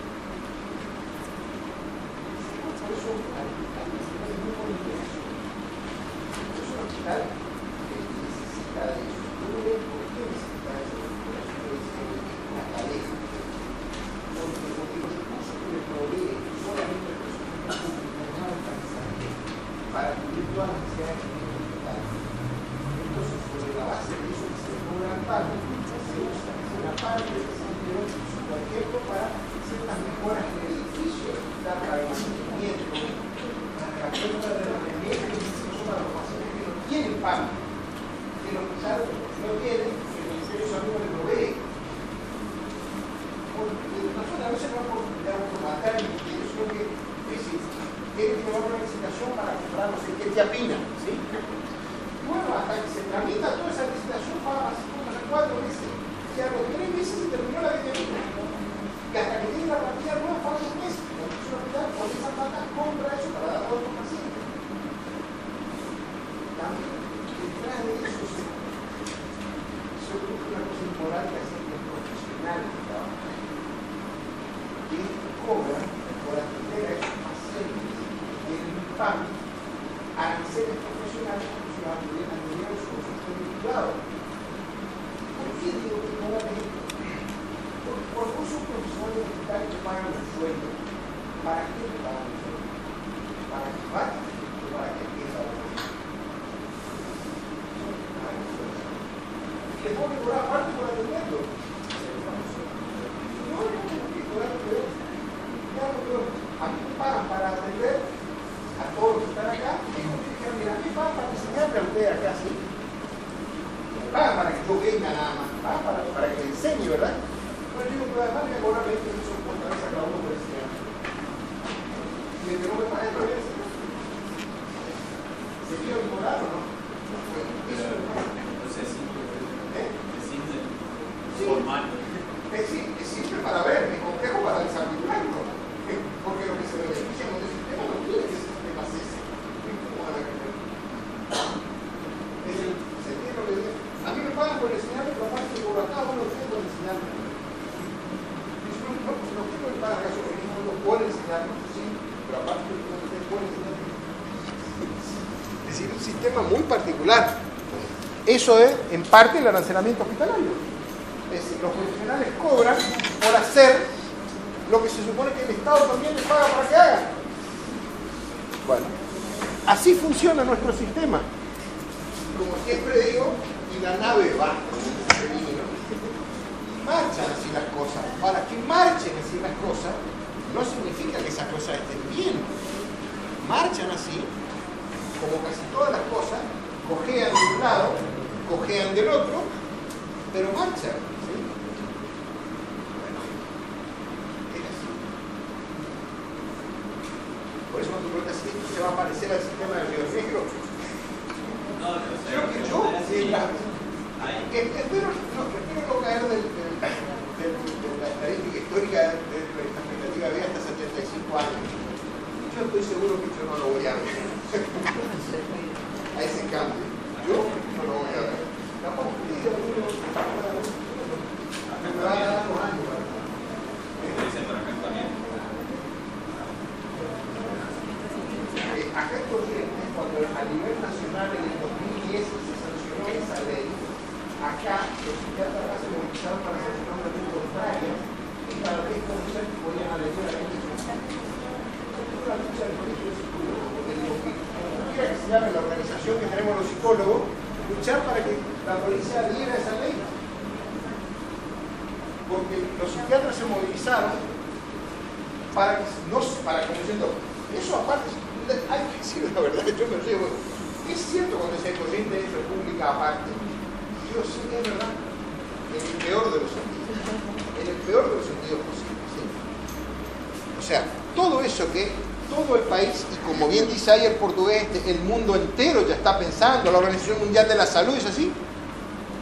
Por eso hay es muy bonito eso. Es un hospital que necesita de eso. ¿Por qué necesita de eso? Una tarea. Porque los recursos que le provee solamente el presupuesto público no alcanzaría para cubrir todas las necesidades que tiene el hospital. Entonces, sobre la base de eso, pago se usa una parte de ese dinero, por ejemplo, para ciertas mejoras en el edificio, para el mantenimiento, para la compra de los elementos, incluso para los pacientes que no tienen pago, que los hospitales no tienen, que el Ministerio de Salud les provee. Nosotros a veces no por matar el Ministerio, sino que tienen que llevar una licitación para comprar no sé qué tiapina, ¿sí? Y bueno, hasta que se tramita toda esa licitación paga así como 4 meses. Y a los 3 meses se terminó la vitamina. Y hasta que tiene la partida nueva paga 2 meses. Entonces el hospital con esa plata compra eso para dar a todos los pacientes. También detrás de eso se ocurre una cosa inmoral que hace que los profesionales que trabajan y cobran por atender a esos pacientes que en el PAN aranceles profesionales como se va a poder atender a su consultorio privado. ¿Por qué digo que no va a tener? Porque vos sos profesor de hospital que pagan un sueldo. ¿Para qué te pagan un sueldo? ¿Para que vaya o para que empiece a volver? ¿Les puedo cobrar aparte por atenderlo? No, tengo que cobrar peor. A mí me pagan para atender a todos los que están acá. Y tengo que decir, mira, ¿qué pagan para enseñarle a usted acá así? Pagan para que yo venga nada más, pagan para que le enseñe, ¿verdad? Pero digo que además me cobran 20 pesos por cabeza cada uno por enseñar. Y el que no me paga, no voy a enseñar. ¿Se quiere cobrar o no? Eso es lo Entonces es simple. Es simple. Sí. Formal. Es simple para ver, es complejo para desarticularlo. Porque lo que se beneficia con el sistema no quiere que ese sistema cese. ¿Se entiende lo que digo? A mí me pagan por enseñarme, pero aparte de cobrar cada uno de ustedes por enseñarme. No quiero que pagan eso, porque no por enseñarme, sí, pero aparte de ustedes por enseñarme. Es decir, un sistema muy particular. Eso es, en parte, el arancelamiento hospitalario. Es decir, los profesionales cobran por hacer lo que se supone que el Estado también les paga para que hagan. Bueno, así funciona nuestro sistema. Como siempre digo, y la nave va con un femenino, y marchan así las cosas. Para que marchen así las cosas, no significa que esas cosas estén bien. Marchan así, como casi todas las cosas, cojean de un lado, cojean del otro, pero marchan. ¿Sí? Bueno, es así. Por eso cuando preguntas si esto se va a parecer al sistema del Río Negro, creo que yo espero no caer de la estadística histórica de la expectativa de vida hasta 75 años. Yo estoy seguro que yo no lo voy a ver. A ese cambio. Yo no lo voy a ver. Capaz que me va a dar los años. Acá en Corrientes, cuando a nivel nacional en el 2010 se sancionó esa ley, acá los psiquiatras se movilizaron para hacer una ley contraria y para que estos muchachos podían alegar a la gente. Una lucha del colegio de psicólogos, porque digo que como quiera que se llame la organización que tenemos los psicólogos, luchar para que la policía adhiera a esa ley. Porque los psiquiatras se movilizaron para que no, para como diciendo, eso aparte, hay que decir la verdad, yo me lo llevo. Es cierto cuando se corriente es república aparte, yo sí es verdad, en el peor de los sentidos, en el peor de los sentidos posibles. ¿Sí? O sea, todo eso que todo el país, y como bien dice ahí el portugués, el mundo entero ya está pensando, la Organización Mundial de la Salud es así,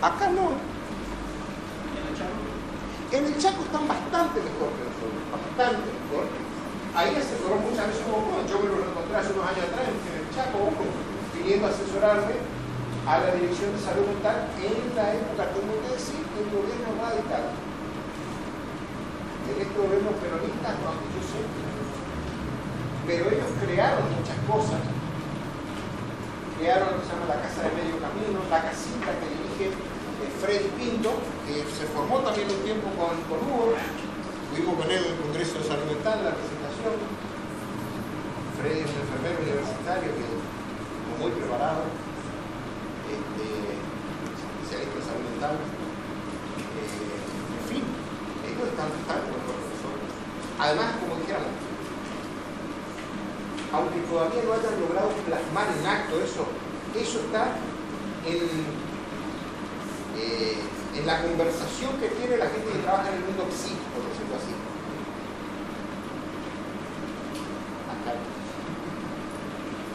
acá no. En el Chaco están bastante mejor que nosotros, bastante mejor. Ahí asesoró muchas veces como yo me lo encontré hace unos años atrás en el Chaco, viniendo a asesorarme a la Dirección de Salud Mental en la época, como te decía, del gobierno radical. En este gobierno peronista, no, yo sé. Pero ellos crearon muchas cosas. Crearon lo que se llama la Casa de Medio Camino, la casita que dirige Freddy Pinto, que se formó también un tiempo con Hugo. Estuvimos con él en el Congreso de Salud Mental, la presentación. Freddy es un enfermero universitario que muy preparado, especialista en salud mental. además, como dijéramos, aunque todavía no hayan logrado plasmar en acto eso está en la conversación que tiene la gente que trabaja en el mundo psíquico, por decirlo así. Acá.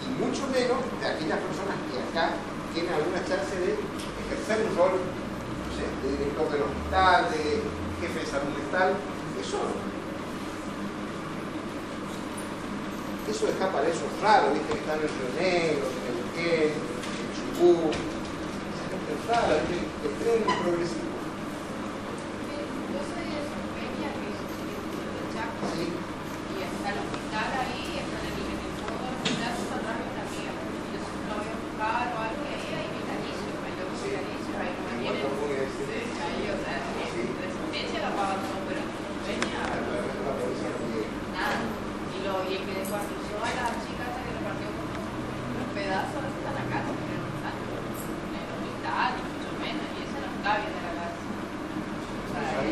Y mucho menos de aquellas personas que acá tienen alguna chance de ejercer un rol, no sé, de director del hospital, de jefe de salud mental. Eso deja para esos raros, ¿viste? Que están en el Río Negro, en el Uquén, en Chubut. Esa gente es rara, ¿viste? Que creen en el progresivo. Yo soy de Sorpeña, que es de Chaco, Sí. y está el hospital ahí, está en el fondo del hospital, está atrás de una amiga. Yo siempre lo voy a buscar o algo, y ahí hay vitalicio, hay locos vitalicios, ahí no vienen. Ahí, o sea, de Sorpeña la pagan todo, pero en Sorpeña, nada. Y el que descuartizó a la chica hasta que repartió los pedazos están acá, no están en el hospital, ni mucho menos, y eso no está bien de la casa. O sea,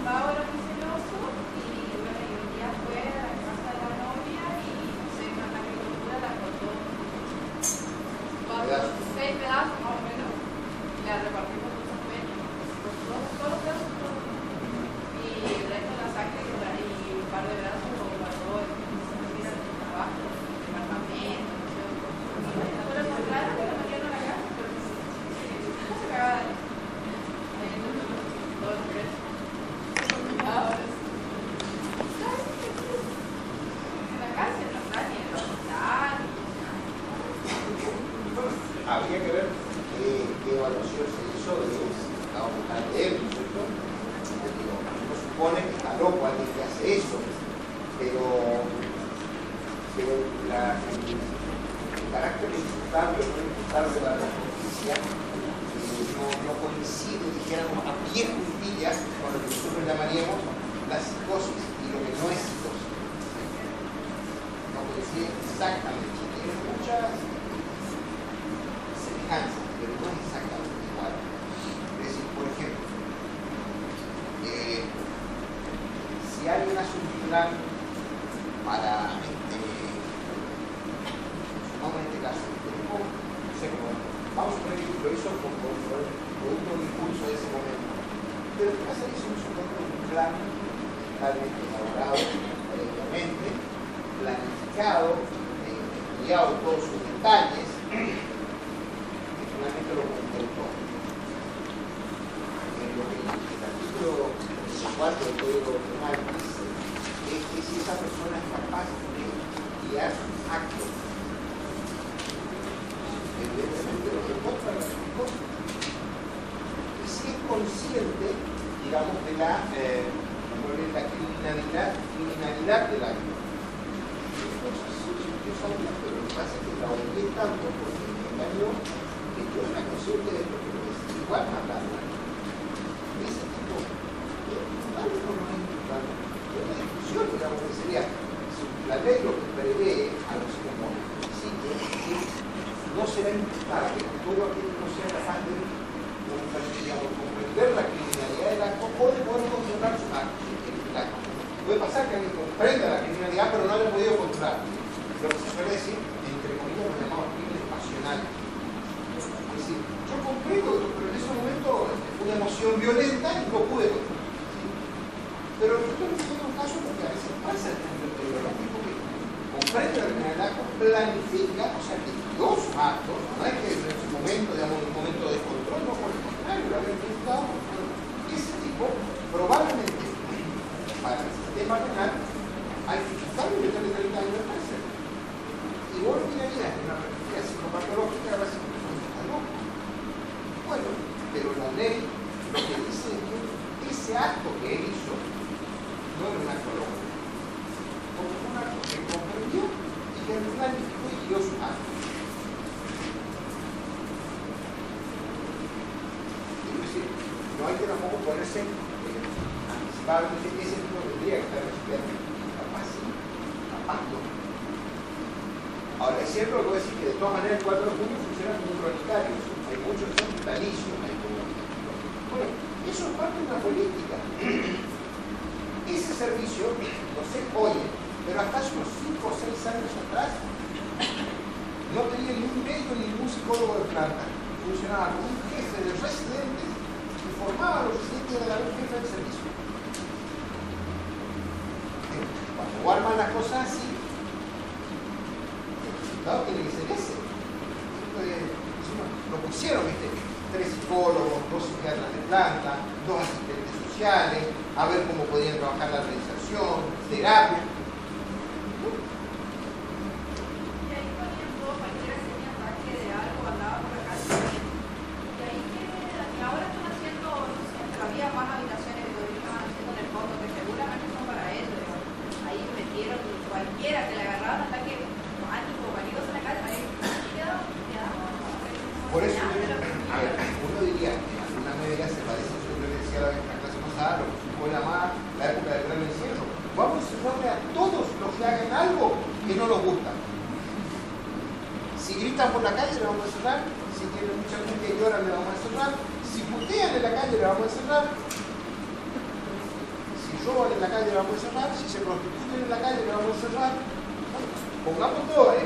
Pau era muy celoso y bueno, y un día fue a la casa de la novia y no sé, una agricultura la cortó 6 pedazos más o menos y la repartió con muchos peñas. Todos los pedazos, todos. Y el resto de la sangre y un par de brazos lo guardó en el trabajo, en el departamento, no sé. No lo encontraron, pero lo metieron a la casa, pero no se cagaba de ahí en todo el preso. Ahora sí. En la cárcel no está ni en el hospital. Habría que ver qué evaluación se hizo de estado mental de él, ¿no es cierto? Uno supone que está loco alguien que hace eso, pero el carácter imputable o no imputable de la justicia no coincide, dijéramos, a pie juntillas con lo que nosotros llamaríamos la psicosis y lo que no es psicosis. No coincide exactamente, tiene muchas semejanzas, pero no es exactamente igual. Es decir, por ejemplo, si alguien hace un plan para, supongamos en este caso, no sé cómo, vamos a poner que lo hizo con producto del impulso de ese momento. Pero lo que pasa es que hizo un plan totalmente elaborado, previamente, planificado, estudiado todos sus detalles, que finalmente lo contentó. Lo que el artículo 4 del Código Penal dice es que si esa persona es capaz de guiar sus actos, evidentemente lo reporta a la psicosis. Y si es consciente, digamos, de la criminalidad del acto. Entonces, yo sabía, pero lo que pasa es que la odié tanto porque me engañó que yo era consciente de esto, pero es igual matarla. Ese tipo de imputable no es imputable. Es una discusión, digamos, que sería si la ley lo que prevé a los como principios no será imputable todo aquel que no sea capaz de comprender la criminalidad del acto o de poder controlar sus actos. Puede pasar que alguien comprenda la criminalidad pero no haya podido controlar. Lo que se suele decir, entre comillas, los llamados crímenes pasionales. Es decir, yo comprendo, pero en ese momento una emoción violenta y no pude controlar. ¿Sí? Pero esto es un caso porque a veces pasa el tipo que comprende la criminalidad, planifica, o sea, que dio sus actos, no es que en su momento, digamos, un momento de descontrol, no, por el contrario, lo había intentado. Ese tipo probablemente para el sistema penal hay que quitarle y meterle 30 años de cárcel. Y vos lo mirarías en una perspectiva psicopatológica a ver si está loco. Bueno, pero la ley lo que dice es que ese acto que él hizo no era un acto loco. Porque fue un acto que comprendió y que planificó y dio sus actos. Es decir, no hay que tampoco ponerse anticipadamente que ese tipo tendría que estar resuelto. Capaz sí, capaz no. Ahora, es cierto lo que voy a decir que de todas maneras el 4 de junio funciona como un cronicario. Hay muchos que son vitalicios. Bueno, eso es parte de una política. Ese servicio, no sé, oye, pero hasta hace unos 5 o 6 años atrás, no tenía ni un médico ni ningún psicólogo de planta. Funcionaba como un jefe de residentes que formaba a los residentes de la jefe del servicio. Cuando arman las cosas así, el resultado tiene que ser ese. Lo pusieron, ¿viste? 3 psicólogos, 2 psiquiatras de planta, 2 asistentes sociales, a ver cómo podían trabajar la reinserción, terapia. Y ahí ponían todo, cualquiera que tenía ataque de algo, andaba por la calle. Y ahí que, y ahora están haciendo, no sé, pero había más habitaciones de lo que estaban haciendo en el fondo, que seguramente son para eso. Digo. Ahí metieron cualquiera que le agarraban ataque pánico, panicoso en la calle, ahí quedaba. Por eso, a ver, uno diría que en alguna medida se parece a lo que le decía la clase pasada, lo que fue la época del gran encierro. Vamos a cerrarle a todos los que hagan algo que no nos gusta. Si gritan por la calle, le vamos a cerrar. Si tienen mucha gente que llora, le vamos a cerrar. Si putean en la calle, le vamos a cerrar. Si roban en la calle, le vamos a cerrar. Si se prostituyen en la calle, le vamos a cerrar. Bueno, pongamos todo ahí.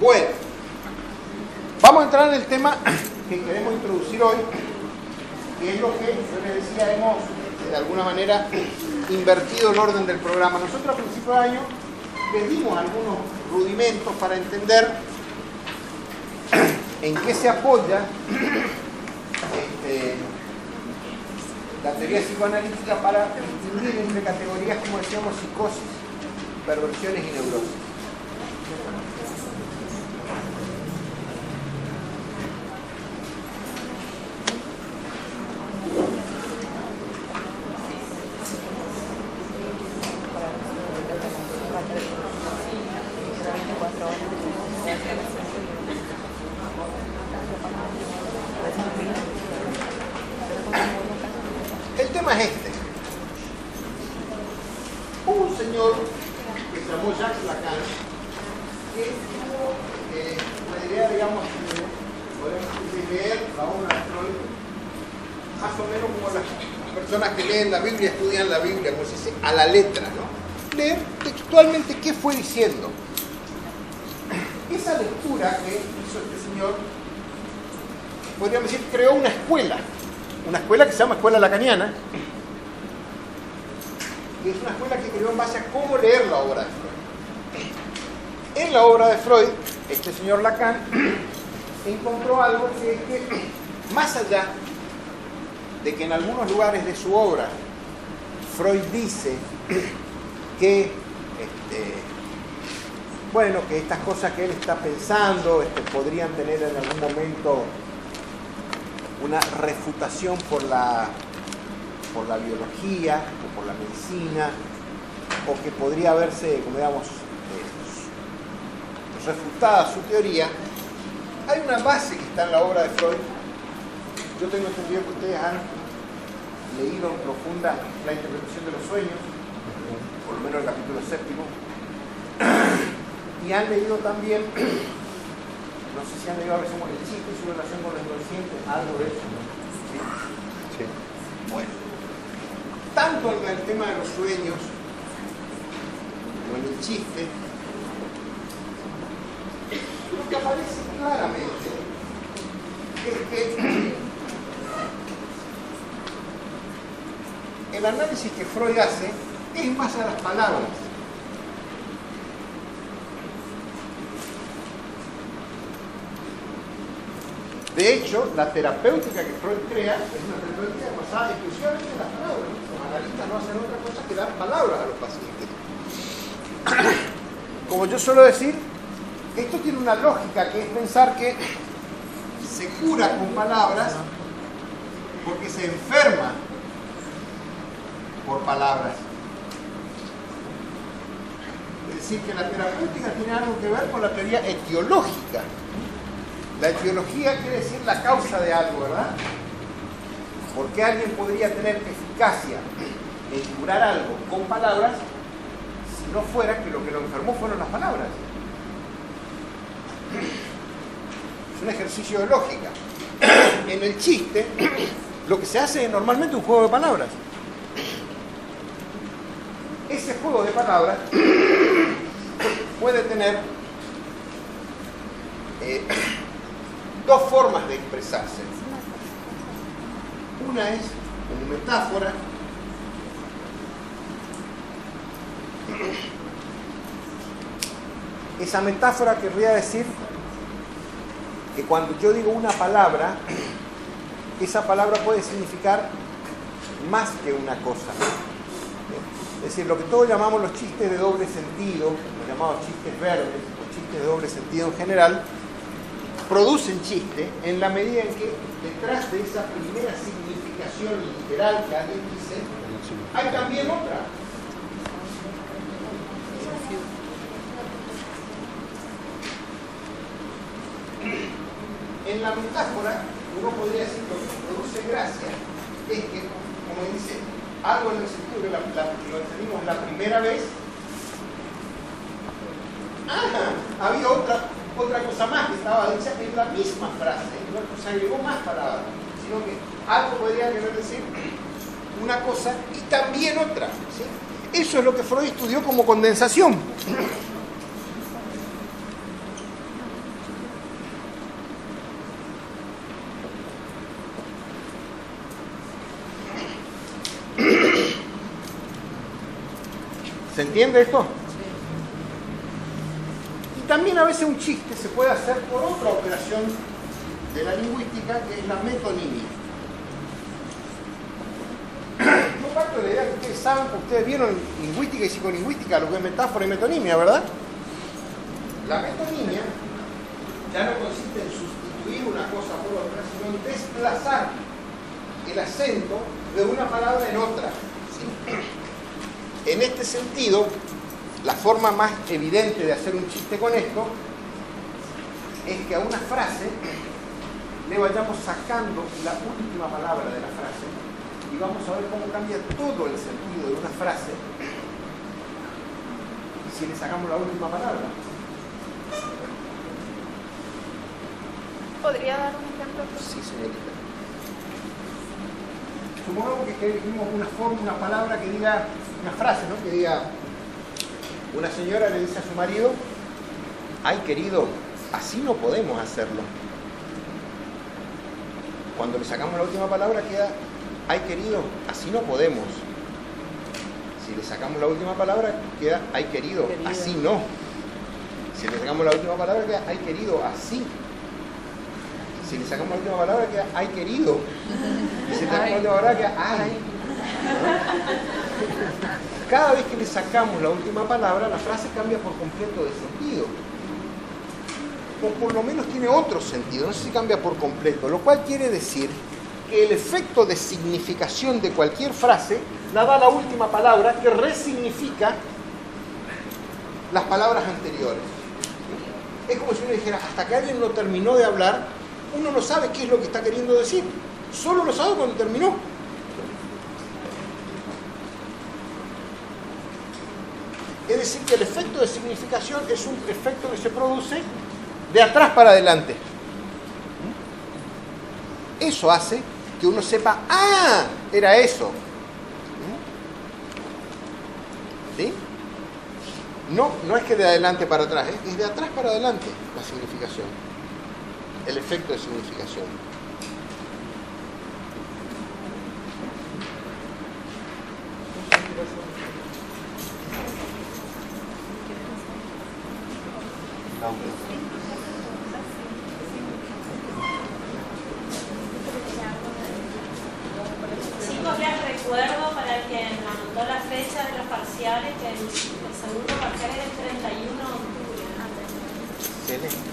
Bueno, vamos a entrar en el tema que queremos introducir hoy, que es lo que yo les decía, hemos de alguna manera invertido el orden del programa. Nosotros a principios de año les dimos algunos rudimentos para entender en qué se apoya la teoría psicoanalítica para distinguir entre categorías, como decíamos, psicosis, perversiones y neurosis. El tema es este. Hubo un señor que se llamó Jacques Lacan que tuvo la idea, digamos, de leer la obra de Freud más o menos como las personas que leen la Biblia, estudian la Biblia, como se dice, a la letra, ¿no? Leer textualmente qué fue diciendo. Esa lectura que hizo este señor, podríamos decir, creó una escuela que se llama Escuela Lacaniana, que es una escuela que creó en base a cómo leer la obra de Freud. En la obra de Freud, este señor Lacan encontró algo que es que, más allá de que en algunos lugares de su obra Freud dice que bueno, que estas cosas que él está pensando podrían tener en algún momento una refutación por la biología o por la medicina, o que podría verse, como digamos, refutada su teoría. Hay una base que está en la obra de Freud. Yo tengo entendido que ustedes han leído en profunda la interpretación de los sueños, por lo menos el capítulo 7, y han leído también, no sé si han leído a veces el chiste y su relación con el inconsciente, algo de eso, ¿no? ¿Sí? Sí. Bueno, tanto en el tema de los sueños como en el chiste, lo que aparece claramente es que el análisis que Freud hace es en base a las palabras. De hecho, la terapéutica que Freud crea es una terapéutica basada exclusivamente en las palabras. Los analistas no hacen otra cosa que dar palabras a los pacientes. Como yo suelo decir, esto tiene una lógica, que es pensar que se cura con palabras porque se enferma por palabras. Es decir, que la terapéutica tiene algo que ver con la teoría etiológica. La etiología quiere decir la causa de algo, ¿verdad? ¿Por qué alguien podría tener eficacia en curar algo con palabras si no fuera que lo enfermó fueron las palabras? Es un ejercicio de lógica. En el chiste, lo que se hace es normalmente un juego de palabras. Ese juego de palabras puede tener dos formas de expresarse. Una es como metáfora. Esa metáfora querría decir que cuando yo digo una palabra, esa palabra puede significar más que una cosa. Es decir, lo que todos llamamos los chistes de doble sentido, los llamados chistes verdes, o chistes de doble sentido en general, producen chiste en la medida en que detrás de esa primera significación literal que alguien dice, hay también otra. En la metáfora, uno podría decir que lo que produce gracia es que, como dice, algo en el sentido que lo entendimos la primera vez, había otra cosa más que estaba dicha en la misma frase, no se agregó más palabras, sino que algo podría querer decir una cosa y también otra, ¿sí? Eso es lo que Freud estudió como condensación. ¿Se entiende esto? Y también a veces un chiste se puede hacer por otra operación de la lingüística, que es la metonimia. Yo parto de la idea que ustedes saben, porque ustedes vieron lingüística y psicolingüística, lo que es metáfora y metonimia, ¿verdad? La metonimia ya no consiste en sustituir una cosa por otra, sino en desplazar el acento de una palabra en otra, ¿sí? En este sentido, la forma más evidente de hacer un chiste con esto es que a una frase le vayamos sacando la última palabra de la frase y vamos a ver cómo cambia todo el sentido de una frase si le sacamos la última palabra. ¿Podría dar un ejemplo? Sí, señorita. Supongamos que elegimos una palabra que diga, una frase, ¿no? Que diga, una señora le dice a su marido, ay querido, así no podemos hacerlo. Cuando le sacamos la última palabra queda, ay querido, así no podemos. Si le sacamos la última palabra queda, ay querido, así no. Si le sacamos la última palabra queda, ay querido, así. Si le sacamos la última palabra queda, ay querido. Y si le sacamos la última palabra queda, ay. Cada vez que le sacamos la última palabra, la frase cambia por completo de sentido. O por lo menos tiene otro sentido, no sé si cambia por completo, lo cual quiere decir que el efecto de significación de cualquier frase la da la última palabra que resignifica las palabras anteriores. Es como si uno dijera, hasta que alguien no terminó de hablar, uno no sabe qué es lo que está queriendo decir, solo lo sabe cuando terminó. Es decir, que el efecto de significación es un efecto que se produce de atrás para adelante. Eso hace que uno sepa, ¡ah! Era eso. ¿Sí? No es que de adelante para atrás, es de atrás para adelante la significación. El efecto de significación. Chicos, les recuerdo para el que anotó la fecha de los parciales que el segundo parcial es el 31 de octubre. Excelente.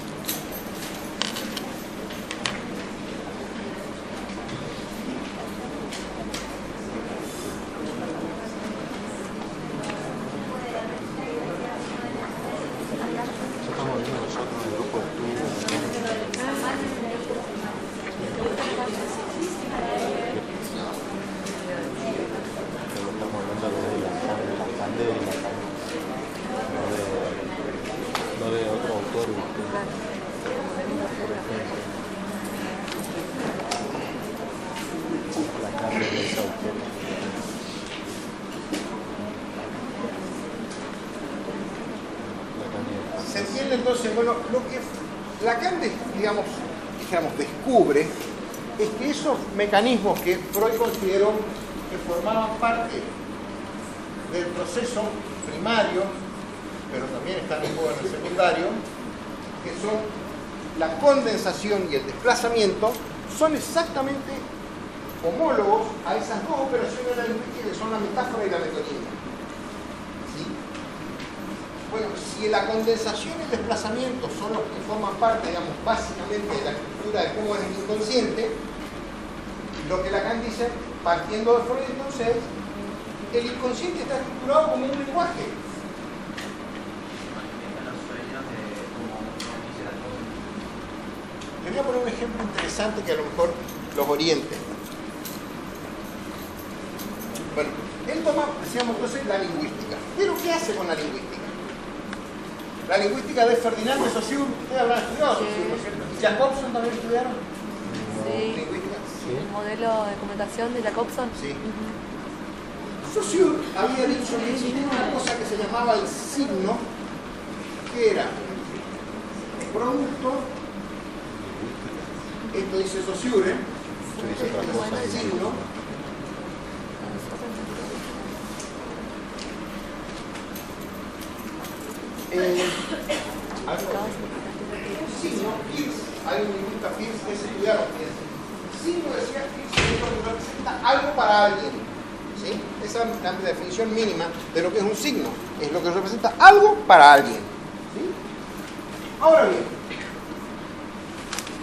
¿Se entiende entonces? Bueno, lo que Lacan, dijéramos, descubre es que esos mecanismos que Freud consideró que formaban parte del proceso primario, pero también están en juego en el secundario, que son la condensación y el desplazamiento, son exactamente homólogos a esas dos operaciones de la lingüística que son la metáfora y la metonimia. ¿Sí? Bueno, si la condensación y el desplazamiento son los que forman parte, digamos, básicamente de la estructura de cómo es el inconsciente, lo que Lacan dice, partiendo de Freud, entonces, el inconsciente está estructurado como un lenguaje. Les voy a poner un ejemplo interesante que a lo mejor los oriente. Bueno, él toma, decíamos entonces, la lingüística. ¿Pero qué hace con la lingüística? La lingüística de Ferdinand de Saussure, ustedes habrán estudiado Saussure, ¿no es cierto? ¿Y Jacobson también estudiaron? Sí. ¿Lingüística? Sí. El modelo de comutación de Jacobson. Sí. Saussure había dicho que existía una cosa que se llamaba el signo, que era producto, esto dice Saussure, el signo, signo, Peirce, hay un lingüista Peirce que se estudiaron Peirce. Signo, decía Peirce, es lo que representa algo para alguien. ¿Sí? Esa es la definición mínima de lo que es un signo. Es lo que representa algo para alguien. ¿Sí? Ahora bien,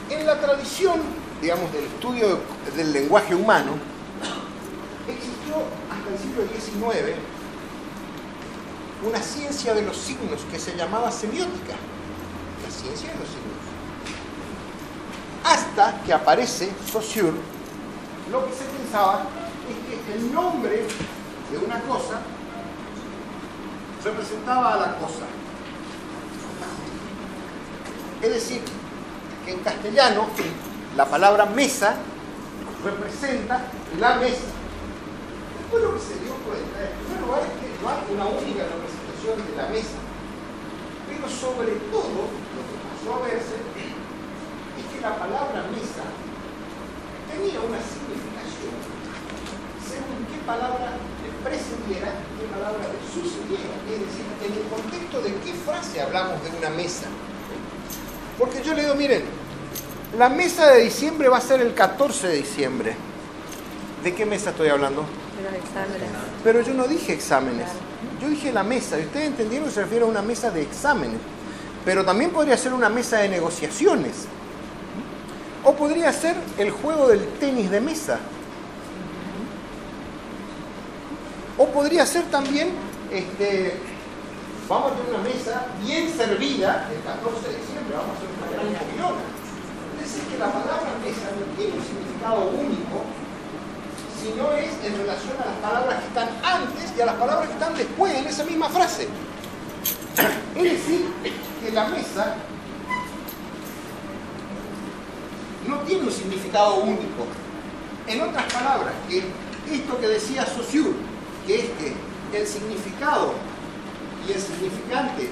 en la tradición, digamos, del estudio del lenguaje humano, existió hasta el siglo XIX una ciencia de los signos que se llamaba semiótica. La ciencia de los signos. Hasta que aparece Saussure, lo que se pensaba es que el nombre de una cosa representaba a la cosa. Es decir, que en castellano la palabra mesa representa la mesa. Después lo que se dio cuenta, en primer lugar, es que no hay una única representación de la mesa, pero sobre todo lo que pasó a verse es que la palabra mesa tenía una significación según qué palabra le precediera y qué palabra le sucediera. Es decir, en el contexto de qué frase hablamos de una mesa. Porque yo le digo, miren, la mesa de diciembre va a ser el 14 de diciembre. ¿De qué mesa estoy hablando? De los exámenes. Pero yo no dije exámenes. Yo dije la mesa. Y ustedes entendieron que se refiere a una mesa de exámenes. Pero también podría ser una mesa de negociaciones. O podría ser el juego del tenis de mesa. O podría ser también, vamos a tener una mesa bien servida el 14 de diciembre, vamos a hacer una gran comilona. Es decir, que la palabra mesa no tiene un significado único, sino es en relación a las palabras que están antes y a las palabras que están después en esa misma frase. Es decir, que la mesa no tiene un significado único. En otras palabras, que esto que decía Saussure, que es que el significado y el significante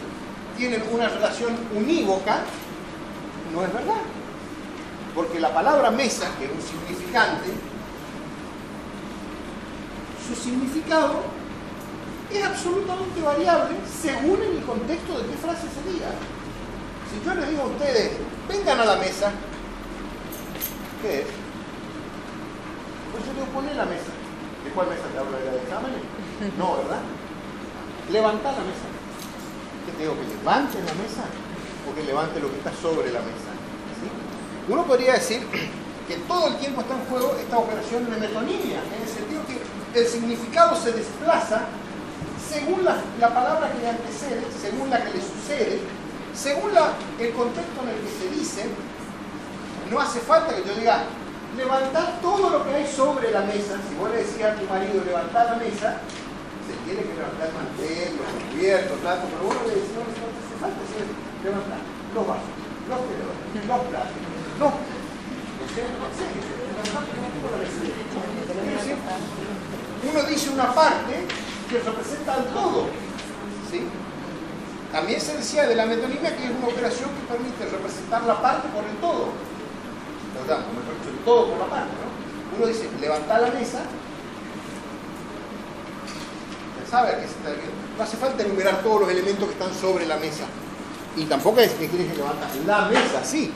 tienen una relación unívoca, no es verdad. Porque la palabra mesa, que es un significante, su significado es absolutamente variable según el contexto de qué frase se diga. Si yo les digo a ustedes, vengan a la mesa, ¿qué es? Pues yo digo, poné la mesa. ¿De cuál mesa te hablo? ¿De la de exámenes? No, ¿verdad? Levantá la mesa. ¿Qué te digo? ¿Que levante la mesa? ¿O que levante lo que está sobre la mesa? ¿Sí? Uno podría decir que todo el tiempo está en juego esta operación de metonimia, en el sentido que el significado se desplaza según la palabra que le antecede, según la que le sucede, según el contexto en el que se dice. No hace falta que yo diga, levantar todo lo que hay sobre la mesa. Si vos le decías a tu marido, levantar la mesa, se tiene que levantar el mantel, los cubiertos, platos, pero vos le decís, no hace falta, sino levantar los vasos, los tenedores, los platos, uno dice una parte que representa el todo, ¿sí? También se decía de la metonimia que es una operación que permite representar la parte por el todo. O sea, mejor dicho, el todo por la parte, ¿no? Uno dice, levantar la mesa, ya sabe a qué se está refiriendo. No hace falta enumerar todos los elementos que están sobre la mesa. Y tampoco es que quieres que levantar la mesa, sí.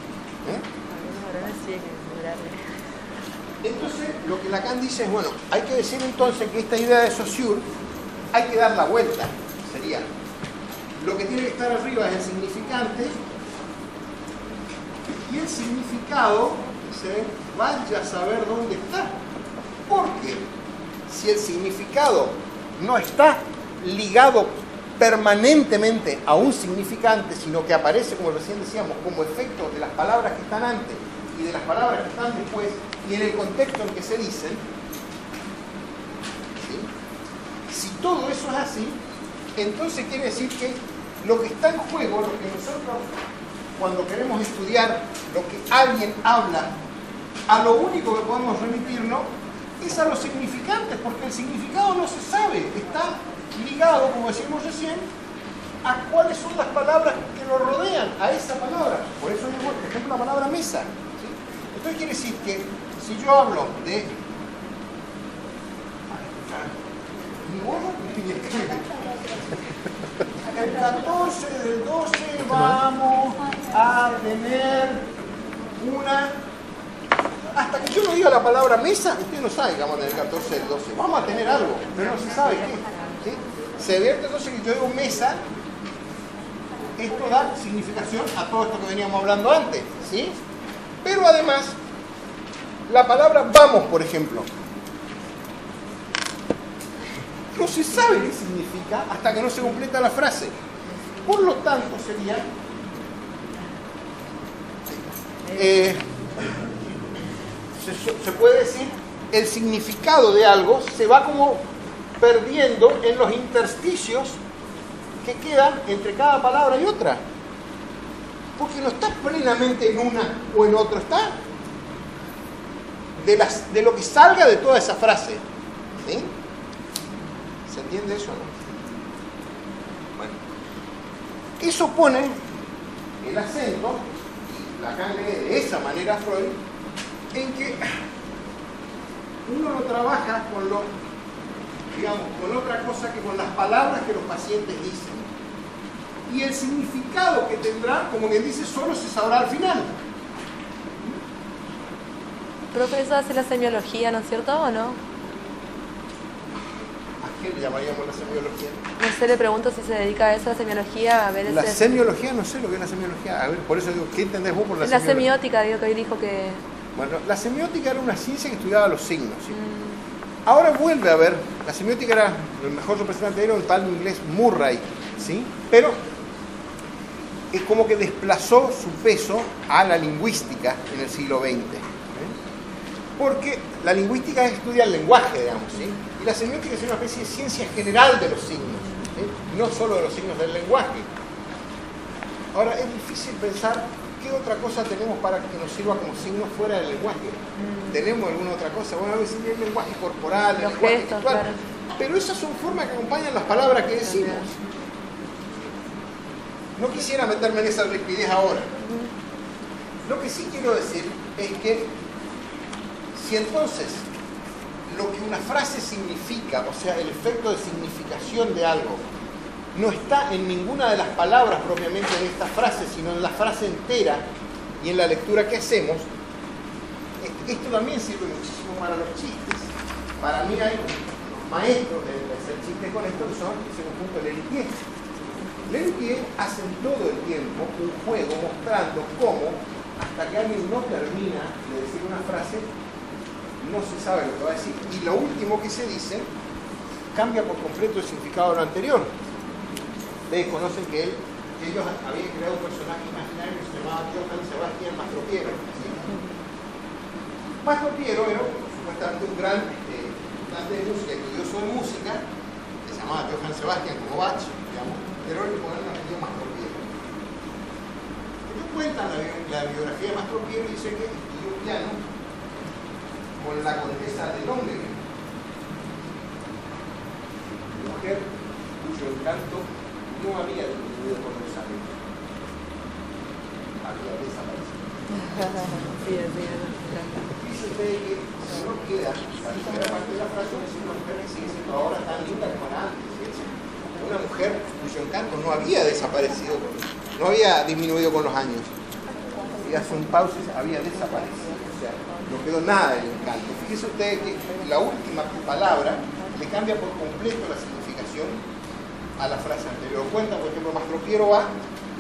Entonces, lo que Lacan dice es, bueno, hay que decir entonces que esta idea de Saussure hay que dar la vuelta. Sería, lo que tiene que estar arriba es el significante y el significado, dice, vaya a saber dónde está. Porque si el significado no está ligado permanentemente a un significante, sino que aparece, como recién decíamos, como efecto de las palabras que están antes y de las palabras que están después y en el contexto en que se dicen, ¿sí? Si todo eso es así, entonces quiere decir que lo que está en juego, lo que nosotros cuando queremos estudiar lo que alguien habla, a lo único que podemos remitirnos es a los significantes, porque el significado no se sabe, está ligado, como decíamos recién, a cuáles son las palabras que lo rodean, a esa palabra. Por eso digo, por ejemplo, la palabra mesa. ¿Sí? Entonces quiere decir que si yo hablo de... El 14 del 12 vamos a tener una... Hasta que yo no diga la palabra mesa, usted no sabe que vamos a tener 14 del 12. Vamos a tener algo, pero no se sabe qué. ¿Sí? Se vierte entonces que yo digo mesa, esto da significación a todo esto que veníamos hablando antes, ¿sí? Pero además, la palabra vamos, por ejemplo, no se sabe qué significa hasta que no se completa la frase. Por lo tanto, sería... se puede decir, el significado de algo se va como perdiendo en los intersticios que quedan entre cada palabra y otra. Porque no está plenamente en una o en otra, está de lo que salga de toda esa frase. ¿Sí? ¿Se entiende eso o no? Bueno. Eso pone el acento, y Lacan lee de esa manera a Freud, en que uno no trabaja con lo, digamos, con otra cosa que con las palabras que los pacientes dicen. Y el significado que tendrá, como quien dice, solo se sabrá al final. Profe, eso hace la semiología, ¿no es cierto o no? ¿A qué le llamaríamos la semiología? No sé, le pregunto si se dedica a eso, la semiología, a ver La semiología, no sé lo que es la semiología. A ver, por eso digo, ¿qué entendés vos por la la semiología? semiótica, digo que hoy dijo que... Bueno, la semiótica era una ciencia que estudiaba los signos, ¿sí? Ahora vuelve a ver, la semiótica era, el mejor representante era un tal inglés Murray, ¿sí? Pero es como que desplazó su peso a la lingüística en el siglo XX. Porque la lingüística estudia el lenguaje, digamos, ¿sí? Y la semiótica es una especie de ciencia general de los signos, ¿sí? No solo de los signos del lenguaje. Ahora, es difícil pensar qué otra cosa tenemos para que nos sirva como signo fuera del lenguaje. ¿Tenemos alguna otra cosa? Bueno, a veces el lenguaje corporal, el Los lenguaje gestos, gestual, claro. pero esas son formas que acompañan las palabras que decimos. No quisiera meterme en esa rigidez ahora. Lo que sí quiero decir es que si entonces lo que una frase significa, o sea, el efecto de significación de algo, no está en ninguna de las palabras propiamente de esta frase, sino en la frase entera y en la lectura que hacemos, esto también sirve muchísimo para los chistes. Para mí hay los maestros de hacer chistes con esto que son ese conjunto de Lelutier. Lelutier hacen todo el tiempo un juego mostrando cómo, hasta que alguien no termina de decir una frase, no se sabe lo que va a decir. Y lo último que se dice cambia por completo el significado de lo anterior. Ustedes conocen que ellos habían creado un personaje imaginario que se llamaba Johann Sebastian Mastropiero. ¿Sí? Mastropiero era supuestamente un gran cantante de música, estudioso de música, que se llamaba Johann Sebastian como Bach, digamos, pero le ponen el apellido Mastropiero. Ellos cuentan la biografía de Mastropiero y dicen que estudió piano con la condesa de Longren, mujer cuyo encanto no había disminuido con los años. Había desaparecido. Sí, sí, Dice usted que no queda, la primera parte de la frase es una mujer que sigue siendo ahora tan linda como era antes. Una mujer cuyo encanto no había desaparecido, no había disminuido con los años. Y hace un pausa, había desaparecido. O sea, no quedó nada del encanto. Fíjese usted que la última palabra le cambia por completo la significación a la frase anterior. Cuenta, por ejemplo, Mastropiero va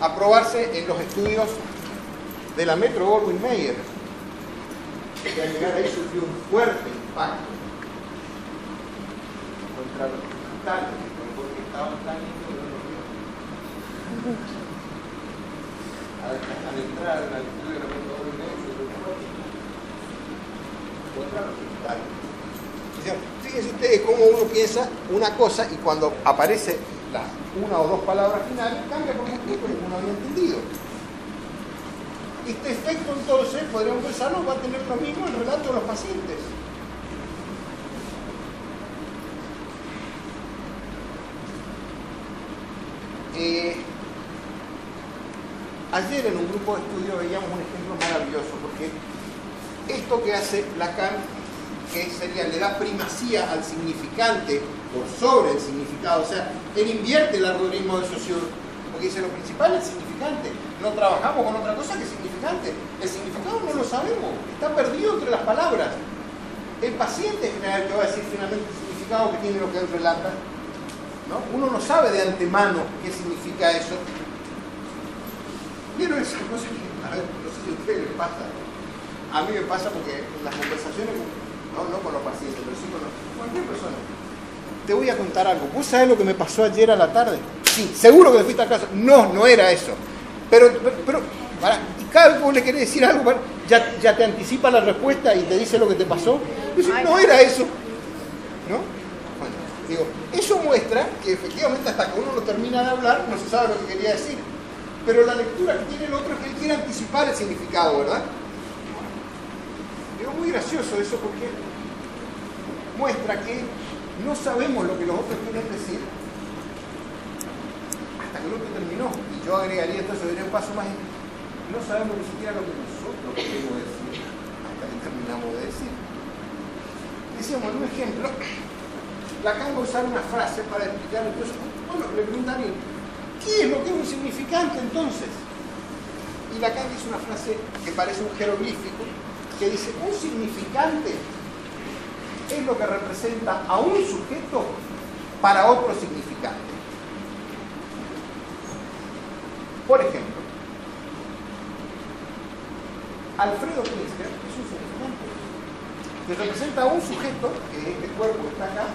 a probarse en los estudios de la Metro Goldwyn Mayer, que al llegar ahí sufrió un fuerte impacto contra los cristales, porque estaban tan lindos que no los vio. Al entrar en el estudio de la Metro Goldwyn Mayer, sufrió un fuerte impacto contra los cristales. Fíjense ustedes cómo uno piensa una cosa y cuando aparece las una o dos palabras finales cambia por completo porque uno había entendido. Este efecto entonces, podríamos pensarlo, va a tener lo mismo el relato de los pacientes. Ayer en un grupo de estudio veíamos un ejemplo maravilloso porque esto que hace Lacan, que sería, le da primacía al significante por sobre el significado, o sea, él invierte el algoritmo de Saussure, porque dice lo principal es el significante, no trabajamos con otra cosa que significante, el significado no lo sabemos, está perdido entre las palabras, el paciente es el que va a decir finalmente el significado que tiene lo que él relata, ¿no? Uno no sabe de antemano qué significa eso. ¿Vieron esa cosa? A ver, no sé si a ustedes les pasa, a mí me pasa porque en las conversaciones, no con los pacientes, pero sí con cualquier persona. Te voy a contar algo. ¿Vos sabés lo que me pasó ayer a la tarde? Sí, seguro que te fuiste a casa. No era eso. Pero y cada vez que vos le querés decir algo, ya te anticipa la respuesta y te dice lo que te pasó. Dice, no era eso. ¿No? Bueno, digo, eso muestra que efectivamente hasta que uno no termina de hablar, no se sabe lo que quería decir. Pero la lectura que tiene el otro es que él quiere anticipar el significado, ¿verdad? Digo, muy gracioso eso porque muestra que no sabemos lo que los otros quieren decir hasta que el otro terminó. Y yo agregaría entonces, daría un paso más, no sabemos ni siquiera lo que nosotros queremos decir hasta que terminamos de decir. Decíamos en un ejemplo, Lacan va a usar una frase para explicar, entonces, bueno, le pregunta a alguien, ¿qué es lo que es un significante entonces? Y Lacan dice una frase que parece un jeroglífico, que dice, un significante es lo que representa a un sujeto para otro significante. Por ejemplo, Alfredo Pinsker es un significante que representa a un sujeto, que es este cuerpo que está acá,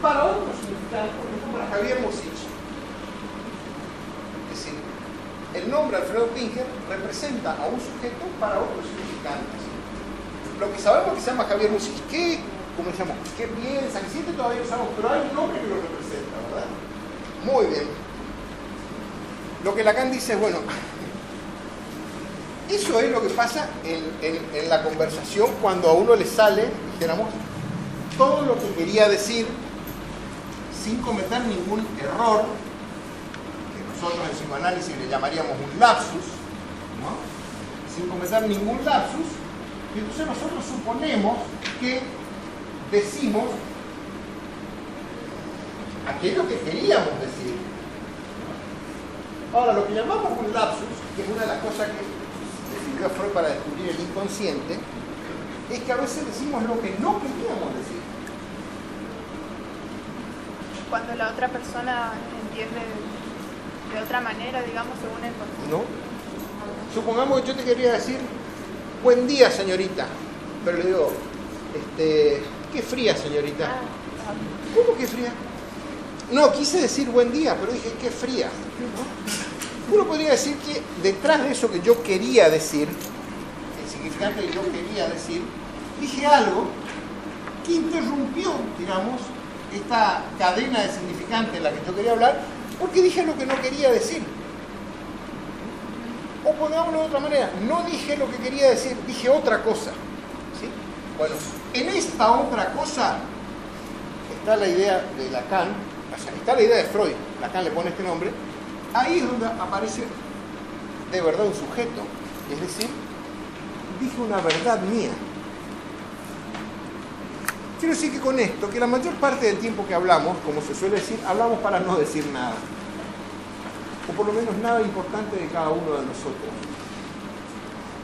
para otro significante, por ejemplo, para Javier Musich. Es decir, el nombre Alfredo Pinsker representa a un sujeto para otro significante. Lo que sabemos que se llama Javier Musich, ¿cómo se llama? ¿Qué piensa? ¿Qué siente? Todavía no sabemos, pero hay un nombre que lo representa, ¿verdad? Muy bien. Lo que Lacan dice es, bueno, eso es lo que pasa en la conversación cuando a uno le sale, dijéramos, todo lo que quería decir sin cometer ningún error, que nosotros en psicoanálisis le llamaríamos un lapsus, ¿no? Sin cometer ningún lapsus. Y entonces nosotros suponemos que decimos aquello que queríamos decir. Ahora, lo que llamamos un lapsus, que es una de las cosas que definió Freud para descubrir el inconsciente, es que a veces decimos lo que no queríamos decir. Cuando la otra persona entiende de otra manera, digamos, según el contexto. ¿No? Supongamos que yo te quería decir, buen día, señorita. Pero le digo, qué fría, señorita. ¿Cómo que fría? No, quise decir buen día, pero dije, qué fría. Uno podría decir que detrás de eso que yo quería decir, el significante que yo quería decir, dije algo que interrumpió, digamos, esta cadena de significante en la que yo quería hablar, porque dije lo que no quería decir. O pongámoslo de otra manera, no dije lo que quería decir, dije otra cosa. ¿Sí? Bueno, en esta otra cosa está la idea de Lacan, o sea, está la idea de Freud, Lacan le pone este nombre, ahí es donde aparece de verdad un sujeto, es decir, dije una verdad mía. Quiero decir que con esto, que la mayor parte del tiempo que hablamos, como se suele decir, hablamos para no decir nada, o por lo menos nada importante de cada uno de nosotros.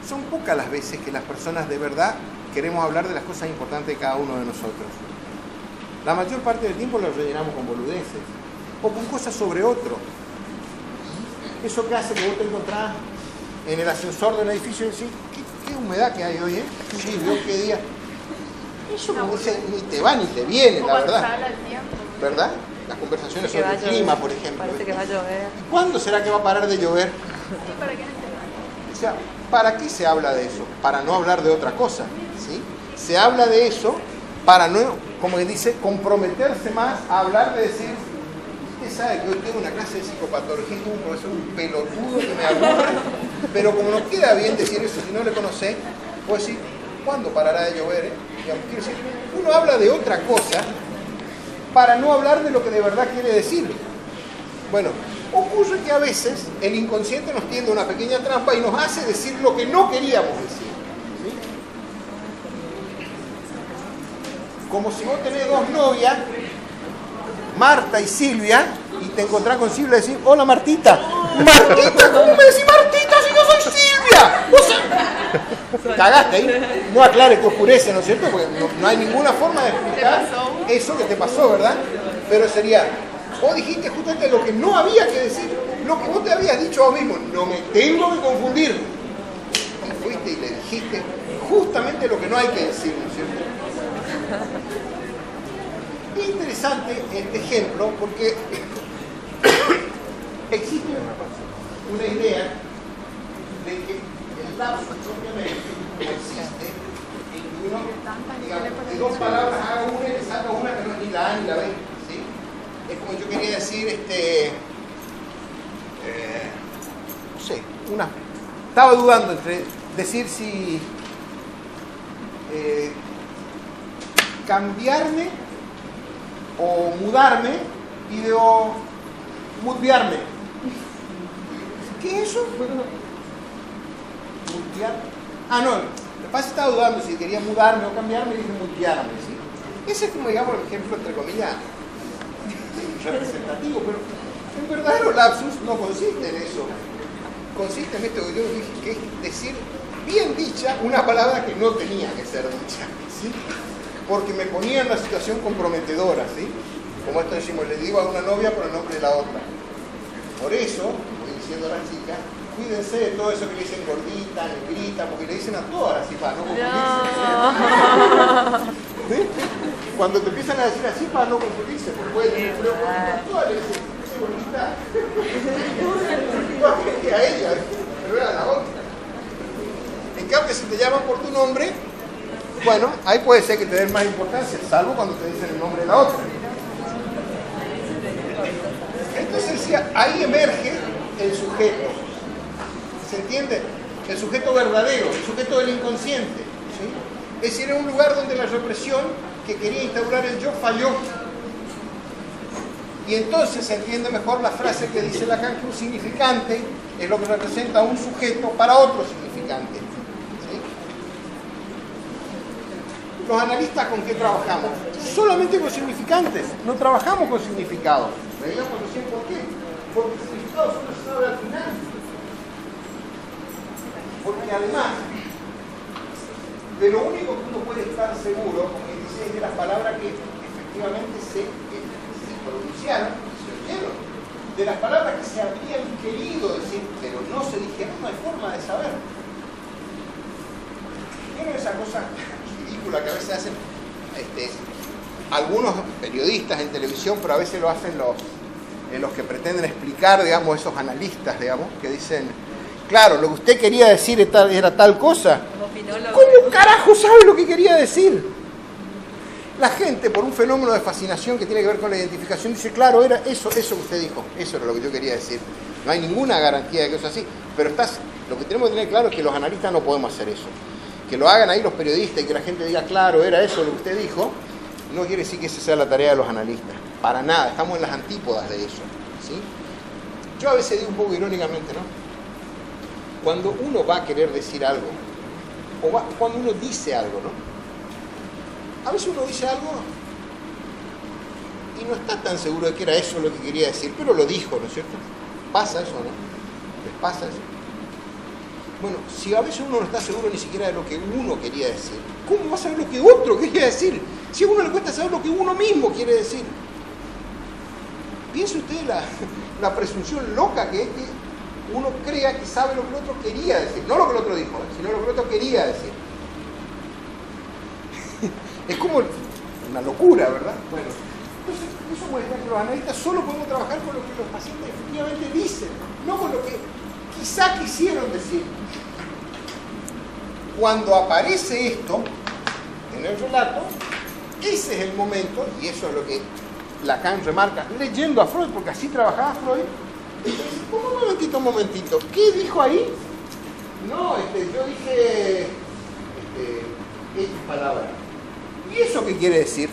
Son pocas las veces que las personas de verdad queremos hablar de las cosas importantes de cada uno de nosotros. La mayor parte del tiempo lo rellenamos con boludeces o con cosas sobre otro. Eso que hace que vos te encontrás en el ascensor del edificio y decís, ¿qué humedad que hay hoy, Sí, veo qué día. Eso como dice, ni te va ni te viene, la verdad. ¿Verdad? Las conversaciones sobre el clima, por ejemplo. Parece que va a llover. ¿Y cuándo será que va a parar de llover? ¿Para qué no te O sea, ¿para qué se habla de eso? Para no hablar de otra cosa, ¿sí? Se habla de eso para no, como que dice, comprometerse más a hablar de decir, usted sabe que hoy tengo una clase de psicopatología, tengo un profesor un pelotudo que me aburre, pero como no queda bien decir eso si no le conocés, puedo decir, ¿cuándo parará de llover? Digamos, quiero decir, uno habla de otra cosa para no hablar de lo que de verdad quiere decir. Bueno, ocurre que a veces el inconsciente nos tiende una pequeña trampa y nos hace decir lo que no queríamos decir. ¿Sí? Como si vos tenés dos novias, Marta y Silvia, y te encontrás con Silvia y decís, hola Martita. Martita, ¿cómo me decís Martita si yo soy Silvia? O sea, cagaste ahí. No aclare que oscurece, ¿no es cierto? Porque no hay ninguna forma de explicar eso que te pasó, ¿verdad? Pero sería, vos dijiste justamente lo que no había que decir, lo que vos te habías dicho a vos mismo, no me tengo que confundir. Y fuiste y le dijiste justamente lo que no hay que decir, ¿no es cierto? Es interesante este ejemplo porque existe una idea de que el lapsus propiamente consiste en que uno, digamos, de dos palabras haga una y le saca una que no es ni la A ni la B, ¿sí? Es como yo quería decir, no sé, estaba dudando entre decir si cambiarme o mudarme y de mutearme. ¿Qué es eso? Mutear. Ah, no, me pasa estaba dudando si quería mudarme o cambiarme y dije mutearme, ¿sí? Ese es como, digamos, el ejemplo, entre comillas, representativo, pero en verdadero lapsus no consiste en eso. Consiste en esto que yo dije, que es decir bien dicha una palabra que no tenía que ser dicha, ¿sí? Porque me ponía en una situación comprometedora, ¿sí? Como esto decimos, le digo a una novia por el nombre de la otra. Por eso, voy diciendo a la chica, cuídense de todo eso que le dicen gordita, negrita, porque le dicen a todas así para no confundirse. ¿Sí? Cuando te empiezan a decir así para no confundirse, porque puede tener un empleo a todas le dicen, gordita, igual que a ella, pero era la otra. En cambio, si te llaman por tu nombre, bueno, ahí puede ser que te den más importancia, salvo cuando te dicen el nombre de la otra. Entonces decía, ahí emerge el sujeto. ¿Se entiende? El sujeto verdadero, el sujeto del inconsciente. ¿Sí? Es decir, en un lugar donde la represión que quería instaurar el yo falló. Y entonces se entiende mejor la frase que dice Lacan, que un significante es lo que representa a un sujeto para otro significante. Los analistas, ¿con qué trabajamos? Solamente con significantes, no trabajamos con significados. Veíamos recién por qué. Porque el significado solo se sabe al final. Porque además, de lo único que uno puede estar seguro, como dice, es de las palabras que efectivamente se pronunciaron, se oyeron. De las palabras que se habrían querido decir, pero no se dijeron, no hay forma de saber. ¿Vieron esa cosa ridícula que a veces hacen algunos periodistas en televisión, pero a veces lo hacen los que pretenden explicar, digamos, esos analistas, digamos, que dicen, claro, lo que usted quería decir era tal cosa. ¿Cómo carajo sabe lo que quería decir? La gente, por un fenómeno de fascinación que tiene que ver con la identificación, dice, claro, era eso que usted dijo, eso era lo que yo quería decir. No hay ninguna garantía de que eso es así, pero lo que tenemos que tener claro es que los analistas no podemos hacer eso. Que lo hagan ahí los periodistas y que la gente diga, claro, era eso lo que usted dijo, no quiere decir que esa sea la tarea de los analistas. Para nada, estamos en las antípodas de eso, ¿sí? Yo a veces digo un poco irónicamente, ¿no? Cuando uno va a querer decir algo, cuando uno dice algo, ¿no? A veces uno dice algo y no está tan seguro de que era eso lo que quería decir, pero lo dijo, ¿no es cierto? Pasa eso, ¿no? ¿Les pasa eso? Bueno, si a veces uno no está seguro ni siquiera de lo que uno quería decir, ¿cómo va a saber lo que otro quería decir? Si a uno le cuesta saber lo que uno mismo quiere decir. Piense usted la presunción loca que es que uno crea que sabe lo que el otro quería decir. No lo que el otro dijo, sino lo que el otro quería decir. Es como una locura, ¿verdad? Bueno, entonces eso muestra que los analistas solo podemos trabajar con lo que los pacientes efectivamente dicen, no con lo que quizá quisieron decir. Cuando aparece esto en el relato, ese es el momento, y eso es lo que Lacan remarca, leyendo a Freud, porque así trabajaba Freud. Un momentito, ¿qué dijo ahí? No, yo dije X palabras. ¿Y eso qué quiere decir?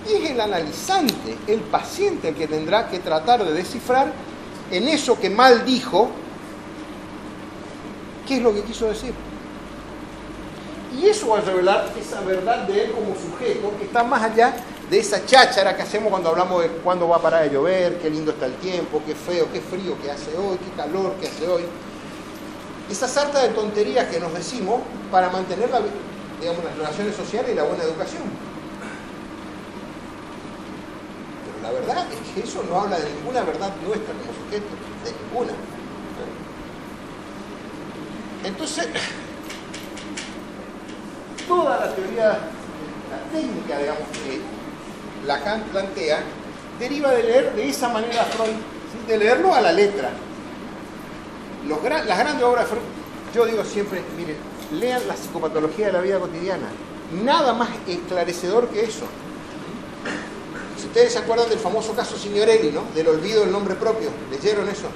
Y es el analizante, el paciente, el que tendrá que tratar de descifrar en eso que mal dijo, qué es lo que quiso decir. Y eso va a revelar esa verdad de él como sujeto, que está más allá de esa cháchara que hacemos cuando hablamos de cuándo va a parar de llover, qué lindo está el tiempo, qué feo, qué frío que hace hoy, qué calor que hace hoy. Esa sarta de tonterías que nos decimos para mantener las relaciones sociales y la buena educación. Pero la verdad es que eso no habla de ninguna verdad nuestra como sujeto, de ninguna. Entonces, toda la teoría, la técnica, digamos, que Lacan plantea, deriva de leer de esa manera a Freud, ¿sí? De leerlo a la letra. Las grandes obras de Freud, yo digo siempre, miren, lean la psicopatología de la vida cotidiana. Nada más esclarecedor que eso. Si ustedes se acuerdan del famoso caso Signorelli, ¿no? Del olvido del nombre propio, ¿leyeron eso?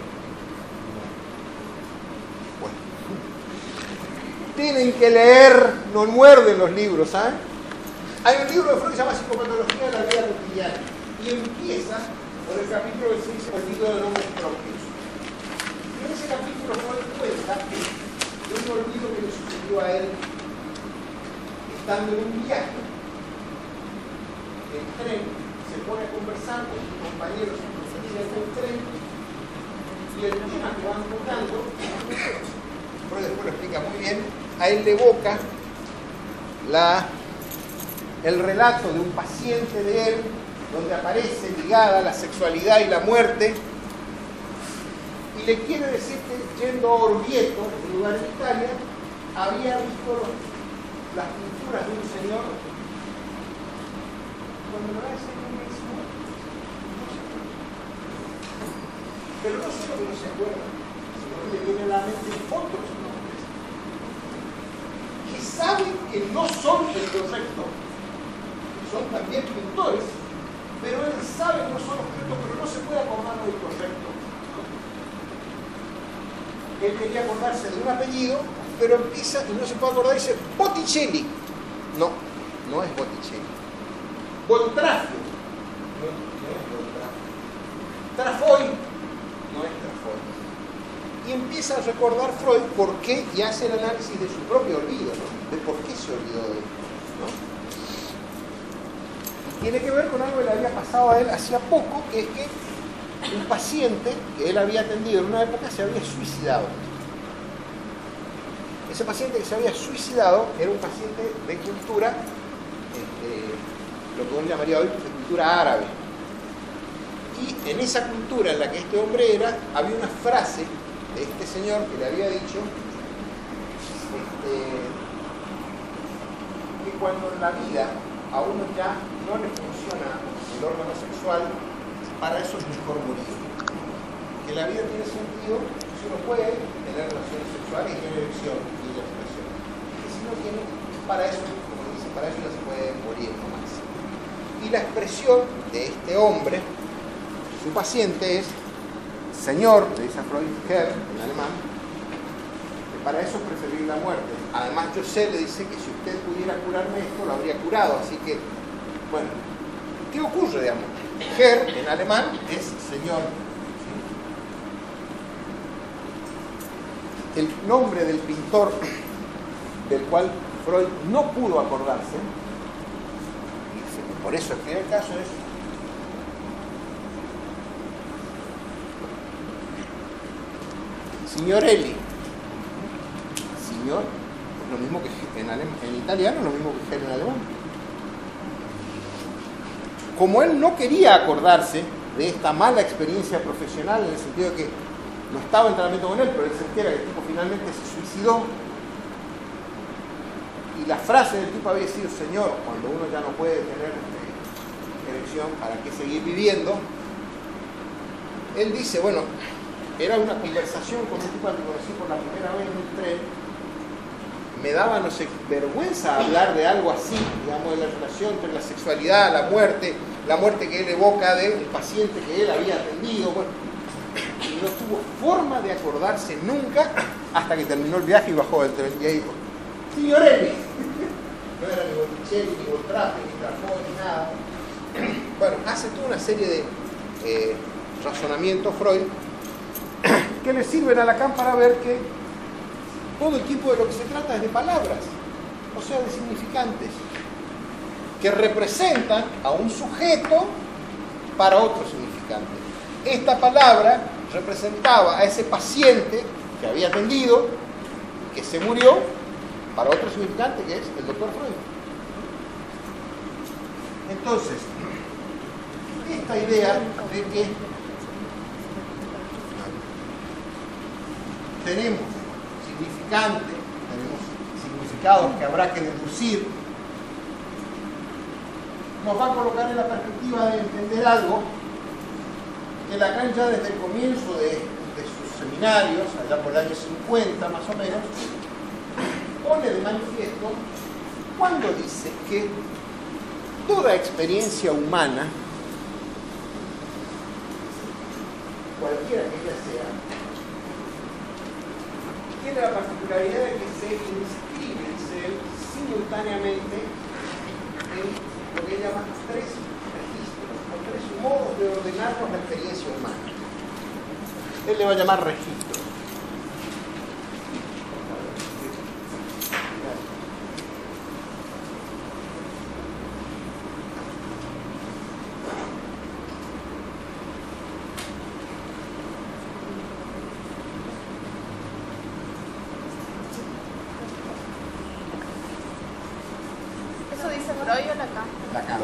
Bueno. Tienen que leer, no muerden los libros, ¿saben? Hay un libro de Freud que se llama Psicopatología de la vida cotidiana y empieza por el capítulo que se dice olvido de nombres propios. Y en ese capítulo Freud cuenta de un olvido que le sucedió a él estando en un viaje. El tren se pone a conversar con sus compañeros del tren y el tema que van tocando, Freud después lo explica muy bien, a él le evoca el relato de un paciente de él, donde aparece ligada la sexualidad y la muerte, y le quiere decir que yendo a Orvieto, un lugar en Italia, había visto las pinturas de un señor. Cuando lo ve ese mismo, pero no solo que no se acuerda, sino que le viene a la mente otros nombres, que saben que no son del correcto. Son también pintores, pero él sabe que no son objetos, pero no se puede acordar del correcto. Él quería acordarse de un apellido, pero empieza y no se puede acordar y dice Botticelli. No, no es Botticelli. Boltrafio. No es Boltrafio. Trafoy. No es Trafoy. Y empieza a recordar Freud por qué y hace el análisis de su propio olvido, ¿no? De por qué se olvidó de él, ¿no? Tiene que ver con algo que le había pasado a él hacía poco, que es que un paciente que él había atendido en una época se había suicidado. Ese paciente que se había suicidado era un paciente de cultura, lo que uno llamaría hoy de cultura árabe. Y en esa cultura en la que este hombre era, había una frase de este señor que le había dicho que cuando en la vida a uno ya no le funciona el órgano sexual, para eso es mejor morir. Que la vida tiene sentido si uno puede tener relaciones sexuales y tener erección y eyaculación. Que si no tiene, para eso, como dice, para eso ya se puede morir nomás. Y la expresión de este hombre, su paciente, es Señor, le dice a Freud, Herr, en alemán, que para eso es preferible la muerte. Además, yo sé, le dice, que si usted pudiera curarme esto, lo habría curado, así que Bueno, ¿qué ocurre, digamos? Herr en alemán es señor. ¿Sí? El nombre del pintor del cual Freud no pudo acordarse, y por eso el primer caso es Signorelli. Signor es lo mismo que en italiano, es lo mismo que en alemán. Como él no quería acordarse de esta mala experiencia profesional, en el sentido de que no estaba en tratamiento con él, pero él sentía que el tipo finalmente se suicidó, y la frase del tipo había sido: señor, cuando uno ya no puede tener erección, ¿para qué seguir viviendo? Él dice, bueno, era una conversación con un tipo que conocí por la primera vez en un tren. Me daba, no sé, vergüenza hablar de algo así, digamos, de la relación entre la sexualidad, la muerte que él evoca del paciente que él había atendido. Bueno, y no tuvo forma de acordarse nunca hasta que terminó el viaje y bajó del tren. Y ahí dijo: Signorelli. No era ni Botticelli, ni Voltrape, ni Trafón, ni nada. Bueno, hace toda una serie de razonamientos Freud que le sirven a Lacan para ver que todo el tiempo de lo que se trata es de palabras, o sea, de significantes, que representan a un sujeto para otro significante. Esta palabra representaba a ese paciente que había atendido, que se murió, para otro significante, que es el doctor Freud. Entonces, esta idea de que tenemos significantes, tenemos significados que habrá que deducir, nos va a colocar en la perspectiva de entender algo que Lacan ya desde el comienzo de sus seminarios, allá por el año 50 más o menos, pone de manifiesto cuando dice que toda experiencia humana, cualquiera que ella sea, tiene la particularidad de que se inscribe simultáneamente en lo que llama tres registros, o tres modos de ordenarnos la experiencia humana. Él le va a llamar registros. ¿Eso dice Freud o Lacan? Lacan.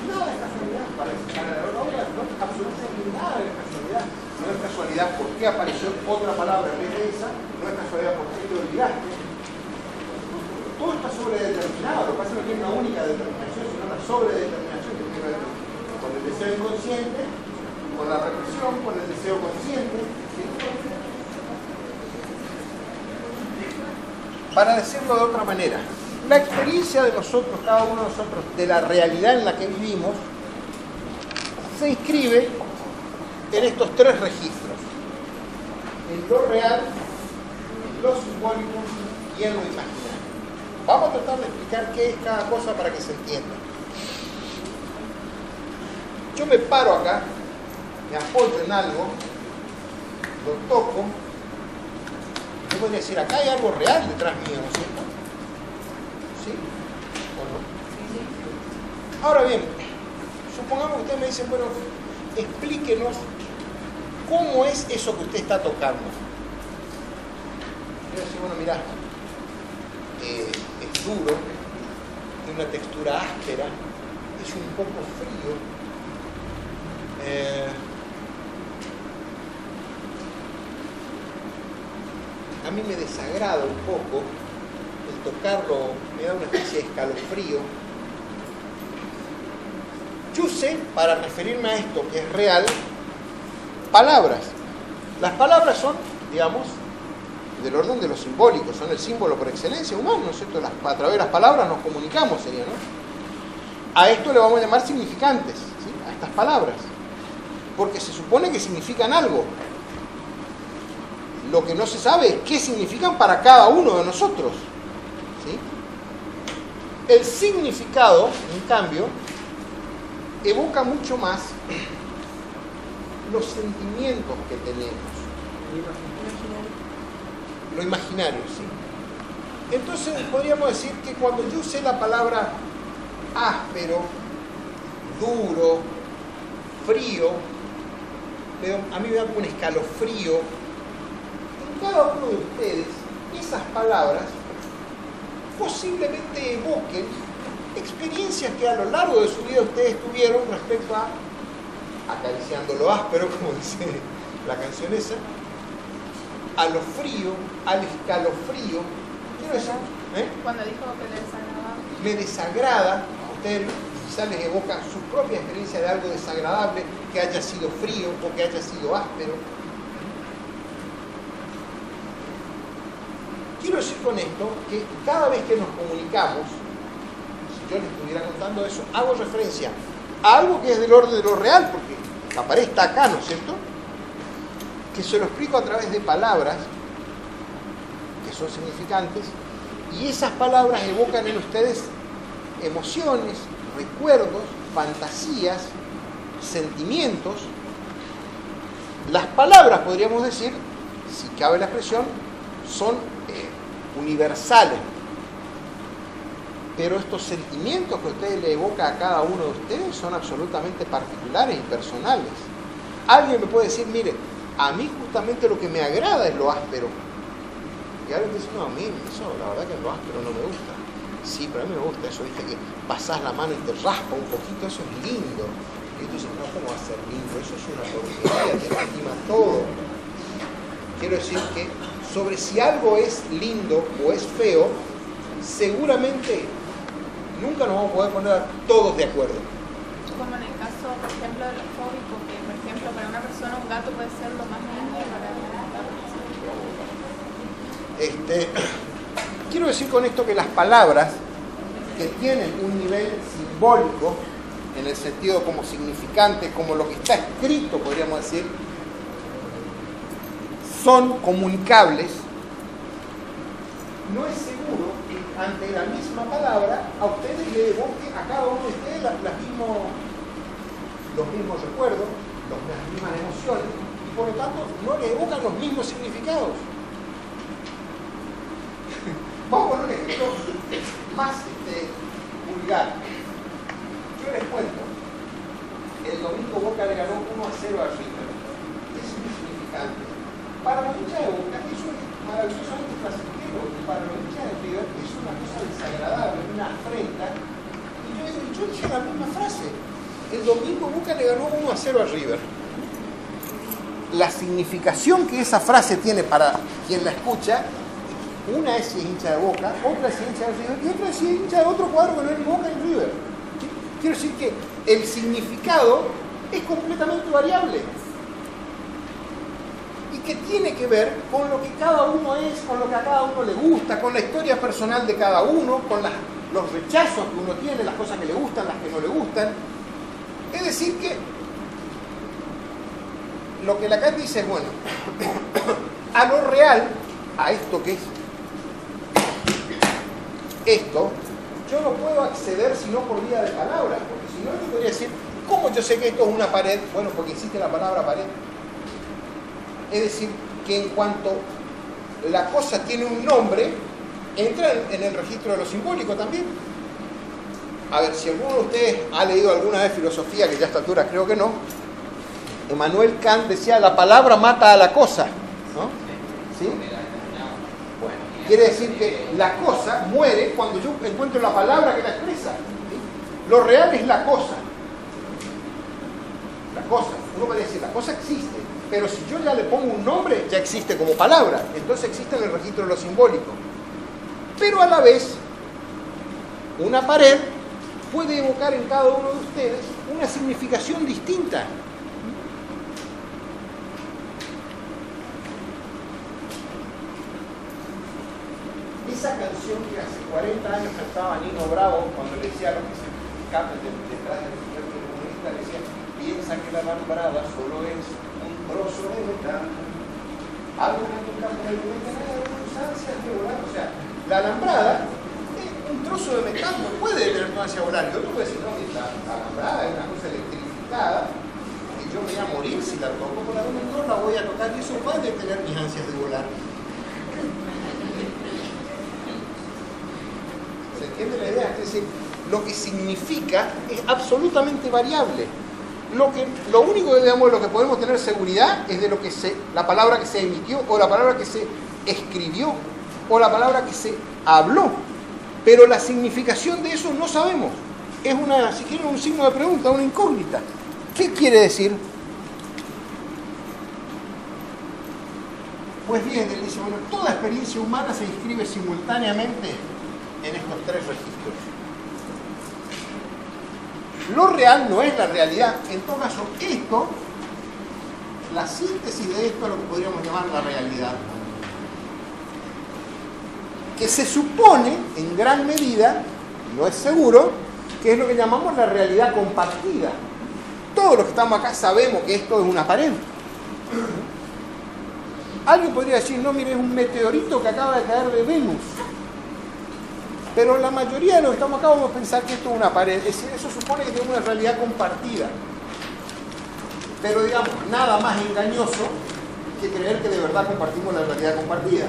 Nada es casualidad, para la obra no es absolutamente nada de casualidad. No es casualidad por qué apareció otra palabra en vez de esa, no es casualidad por qué te olvidaste. Todo está sobredeterminado, lo que pasa es que no tiene una única determinación, sino una sobredeterminación que tiene que ver con el deseo inconsciente, con la represión, con el deseo consciente. ¿Sí? Para decirlo de otra manera, la experiencia de nosotros, cada uno de nosotros, de la realidad en la que vivimos, se inscribe en estos tres registros: en lo real, en lo simbólico y en lo imaginario. Vamos a tratar de explicar qué es cada cosa para que se entienda. Yo me paro acá, me apoyo en algo, lo toco. Yo podría decir, acá hay algo real detrás mío, ¿no es cierto? ¿Sí o no? Ahora bien, supongamos que ustedes me dicen, bueno, explíquenos cómo es eso que usted está tocando. Yo decir, bueno, mirá, es duro, tiene una textura áspera, es un poco frío. A mí me desagrada un poco, el tocarlo me da una especie de escalofrío. Yo usé, para referirme a esto que es real, palabras. Las palabras son, digamos, del orden de lo simbólico, son el símbolo por excelencia humano, ¿no es cierto? A través de las palabras nos comunicamos, sería, ¿no? A esto le vamos a llamar significantes, ¿sí? A estas palabras, porque se supone que significan algo. Lo que no se sabe es qué significan para cada uno de nosotros, ¿sí? El significado, en cambio, evoca mucho más los sentimientos que tenemos. Lo imaginario, sí. Entonces podríamos decir que cuando yo usé la palabra áspero, duro, frío, a mí me da como un escalofrío. En cada uno de ustedes, esas palabras posiblemente evoquen experiencias que a lo largo de su vida ustedes tuvieron respecto a acariciando lo áspero, como dice la canción esa, a lo frío, al escalofrío. Quiero decir, Cuando dijo que le desagradaba. me desagrada, a ustedes quizás les evoca su propia experiencia de algo desagradable, que haya sido frío o que haya sido áspero. Quiero decir con esto que cada vez que nos comunicamos, si yo les estuviera contando eso, hago referencia a algo que es del orden de lo real, porque la pared está acá, ¿no es cierto? Que se lo explico a través de palabras que son significantes, y esas palabras evocan en ustedes emociones, recuerdos, fantasías, sentimientos. Las palabras, podríamos decir, si cabe la expresión, son universales, pero estos sentimientos que ustedes le evoca a cada uno de ustedes son absolutamente particulares y personales. Alguien me puede decir, mire, a mí justamente lo que me agrada es lo áspero. Y alguien dice, no, a mí eso, la verdad que lo áspero no me gusta. Sí, pero a mí me gusta eso, viste, que pasás la mano y te raspa un poquito, eso es lindo. Y tú dices, no, ¿cómo va a ser lindo? Eso es una porquería, te lastima todo. Quiero decir que sobre si algo es lindo o es feo, seguramente nunca nos vamos a poder poner todos de acuerdo. Como en el caso, por ejemplo, de los fóbicos, que por ejemplo para una persona un gato puede ser lo más lindo y para un gato. Quiero decir con esto que las palabras que tienen un nivel simbólico, en el sentido como significante, como lo que está escrito, podríamos decir, son comunicables. No es seguro que ante la misma palabra a ustedes le evoque a cada uno de ustedes los mismos recuerdos, las mismas emociones, y por lo tanto no le evocan los mismos significados. Vamos a poner un ejemplo más vulgar. Yo les cuento, el domingo Boca le ganó 1-0 a River. Es muy significante. Para los hinchas de Boca eso es maravillosamente placentero, y para los hinchas de River es una cosa desagradable, una afrenta. Y yo dije la misma frase. El domingo Boca le ganó 1-0 a River. La significación que esa frase tiene para quien la escucha, una es si es hincha de Boca, otra es si es hincha de River, y otra es si es hincha de otro cuadro que no es ni Boca ni River. Quiero decir que el significado es completamente variable y que tiene que ver con lo que cada uno es, con lo que a cada uno le gusta, con la historia personal de cada uno, con los rechazos que uno tiene, las cosas que le gustan, las que no le gustan. Es decir que lo que Lacan dice es, bueno, a lo real, a esto que es esto, yo no puedo acceder sino por vía de palabras, porque si no yo podría decir, ¿cómo yo sé que esto es una pared? Bueno, porque existe la palabra pared. Es decir, que en cuanto la cosa tiene un nombre, entra en el registro de lo simbólico también. A ver, si alguno de ustedes ha leído alguna vez filosofía, que ya a esta altura creo que no, Immanuel Kant decía, la palabra mata a la cosa, ¿no? ¿Sí? Bueno, quiere decir que la cosa muere cuando yo encuentro la palabra que la expresa. ¿Sí? Lo real es la cosa. La cosa, uno puede decir, la cosa existe, pero si yo ya le pongo un nombre, ya existe como palabra, entonces existe en el registro de lo simbólico. Pero a la vez, una pared puede evocar en cada uno de ustedes una significación distinta. Esa canción que hace 40 años cantaba Nino Bravo cuando le decía a los que se detrás del experto comunista decía, piensa que la alambrada solo es un trozo de metal. Algo que en un campo de circunstancias de volar. O sea, la alambrada es un trozo de metal, no puede tener tendencia a volar. Y otro puede decir, no, la alambrada es una cosa electrificada y yo me voy a morir si la toco por algún motor, la voy a tocar y eso va a detener mis ansias de volar. ¿Se entiende la idea? Es decir, lo que significa es absolutamente variable. Lo único que, digamos, de lo que podemos tener seguridad es de lo que la palabra que se emitió o la palabra que se escribió o la palabra que se habló. Pero la significación de eso no sabemos. Es una, si quieren, un signo de pregunta, una incógnita. ¿Qué quiere decir? Pues bien, él dice, bueno, toda experiencia humana se inscribe simultáneamente en estos tres registros. Lo real no es la realidad. En todo caso, esto, la síntesis de esto es lo que podríamos llamar la realidad. Que se supone, en gran medida, no es seguro, que es lo que llamamos la realidad compartida. Todos los que estamos acá sabemos que esto es una pared. Alguien podría decir, no, mire, es un meteorito que acaba de caer de Venus. Pero la mayoría de los que estamos acá vamos a pensar que esto es una pared. Es decir, eso supone que tenemos una realidad compartida. Pero digamos, nada más engañoso que creer que de verdad compartimos la realidad compartida.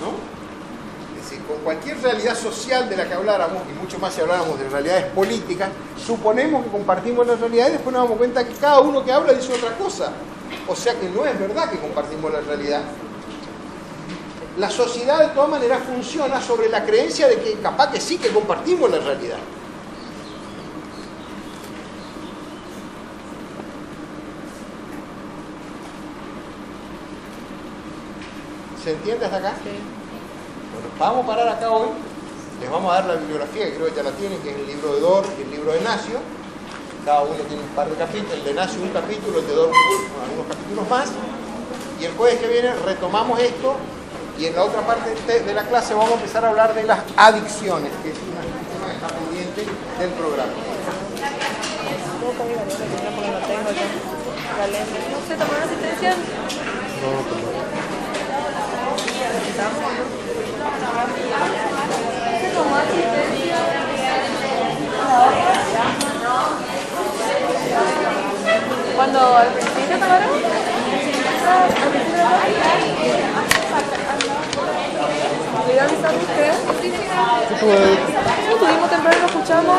¿No? Es decir, con cualquier realidad social de la que habláramos, y mucho más si habláramos de realidades políticas, suponemos que compartimos la realidad y después nos damos cuenta que cada uno que habla dice otra cosa. O sea que no es verdad que compartimos la realidad. La sociedad de todas maneras funciona sobre la creencia de que capaz que sí que compartimos la realidad. ¿Se entiende hasta acá? Sí. Bueno, vamos a parar acá hoy. Les vamos a dar la bibliografía, que creo que ya la tienen, que es el libro de Dor y el libro de Nacio. Cada uno tiene un par de capítulos. El de Nacio un capítulo, el de Dor algunos capítulos más. Y el jueves que viene retomamos esto. Y en la otra parte de la clase vamos a empezar a hablar de las adicciones, que es un tema que está pendiente del programa. No sé, tomar asistencia. ¿Cuándo? ¿Al principio tomaron? ¿Le avisaron ustedes? Sí, tuvimos temprano, lo escuchamos.